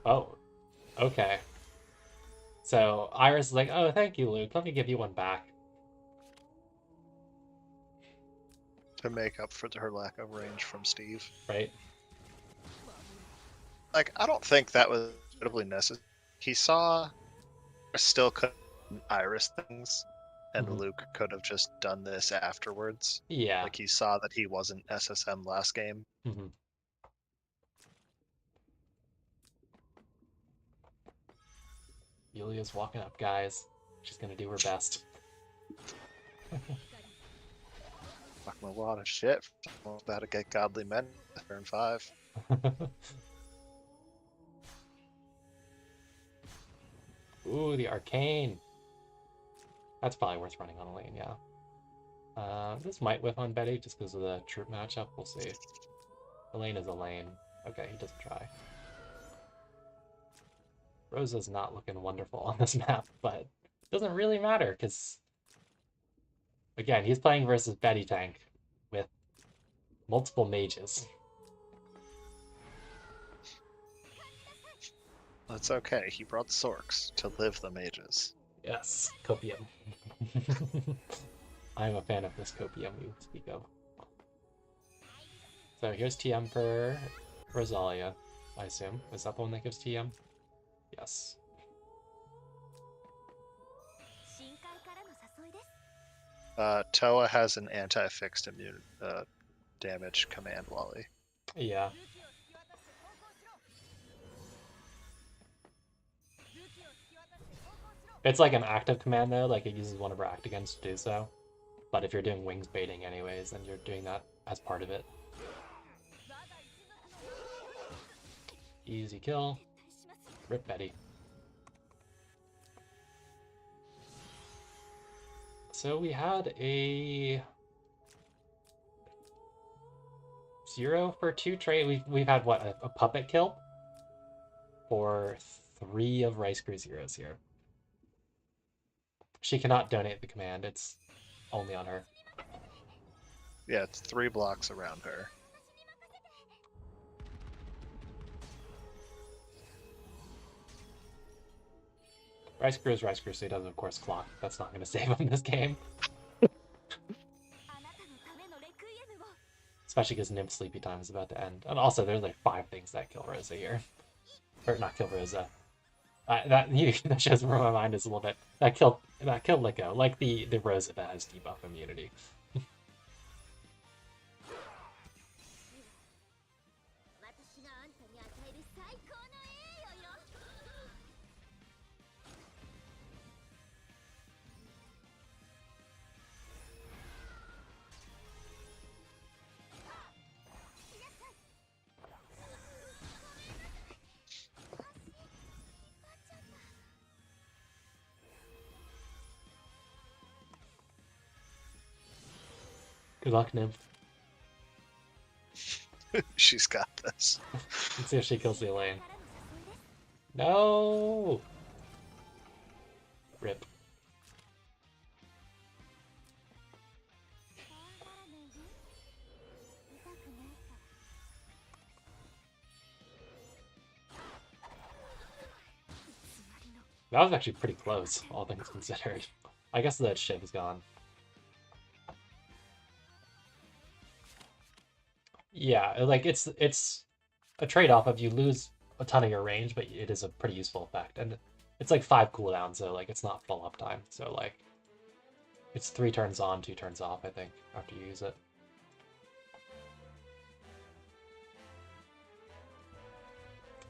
Oh, okay. So Iris is like, oh, thank you, Luke. Let me give you one back.
to make up for her lack of range from Steve.
Right?
Like, I don't think that was incredibly necessary. He saw still could Iris things, and Luke could have just done this afterwards.
Yeah.
Like, he saw that he wasn't SSM last game.
Yulia's walking up, guys. She's gonna do her best.
Talking a lot of shit. About to get Godly Men turn 5.
Ooh, the arcane. That's probably worth running on a lane, yeah. This might whiff on Betty just because of the troop matchup. We'll see. The lane is a lane. Okay, he doesn't try. Rosa's not looking wonderful on this map, but it doesn't really matter because, again, he's playing versus Betty tank with multiple mages.
That's okay. He brought Sorks to live the mages.
Yes, Copium. I'm a fan of this Copium you speak of. So here's TM for Rosalia, I assume. Is that the one that gives TM? Yes.
Toa has an anti-fixed immune damage command Wally.
Yeah. It's like an active command though, like it uses one of our actigens to do so. But if you're doing wings baiting anyways, then you're doing that as part of it. Easy kill. Rip Betty. So we had a 0 for 2 trade. We've had what, a puppet kill for 3 of Rice Crew zeros here. She cannot donate the command. It's only on her.
Yeah, it's 3 blocks around her.
Rice Crew is Rice Crew, so he does, of course, clock. That's not going to save him this game. Especially because Nymph Sleepy Time is about to end. And also, there's like 5 things that kill Rosa here. Or not kill Rosa. That shows where my mind is a little bit. That killed Liko, like the Rosa that has debuff immunity. Good luck, Nymph.
She's got this.
Let's see if she kills the Elaine. No! Rip. That was actually pretty close, all things considered. I guess that ship is gone. Yeah, like it's a trade-off of you lose a ton of your range, but it is a pretty useful effect. And it's like 5 cooldowns, so like it's not full uptime. So like it's 3 turns on, 2 turns off, I think, after you use it.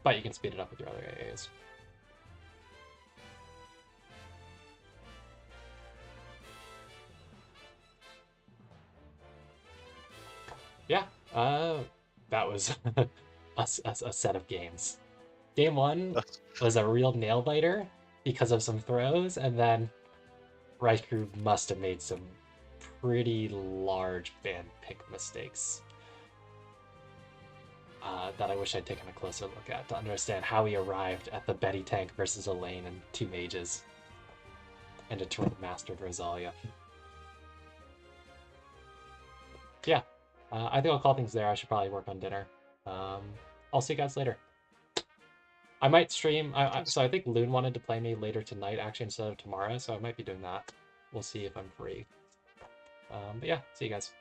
But you can speed it up with your other AAs. Yeah, that was a set of games. Game 1 was a real nail biter because of some throws, and then Raikou must have made some pretty large band pick mistakes that I wish I'd taken a closer look at to understand how he arrived at the Betty tank versus Elaine and 2 mages and a Terrain Mastered Rosalia. Yeah, I think I'll call things there. I should probably work on dinner. I'll see you guys later. I might stream. So I think Loon wanted to play me later tonight, actually, instead of tomorrow. So I might be doing that. We'll see if I'm free. But yeah, see you guys.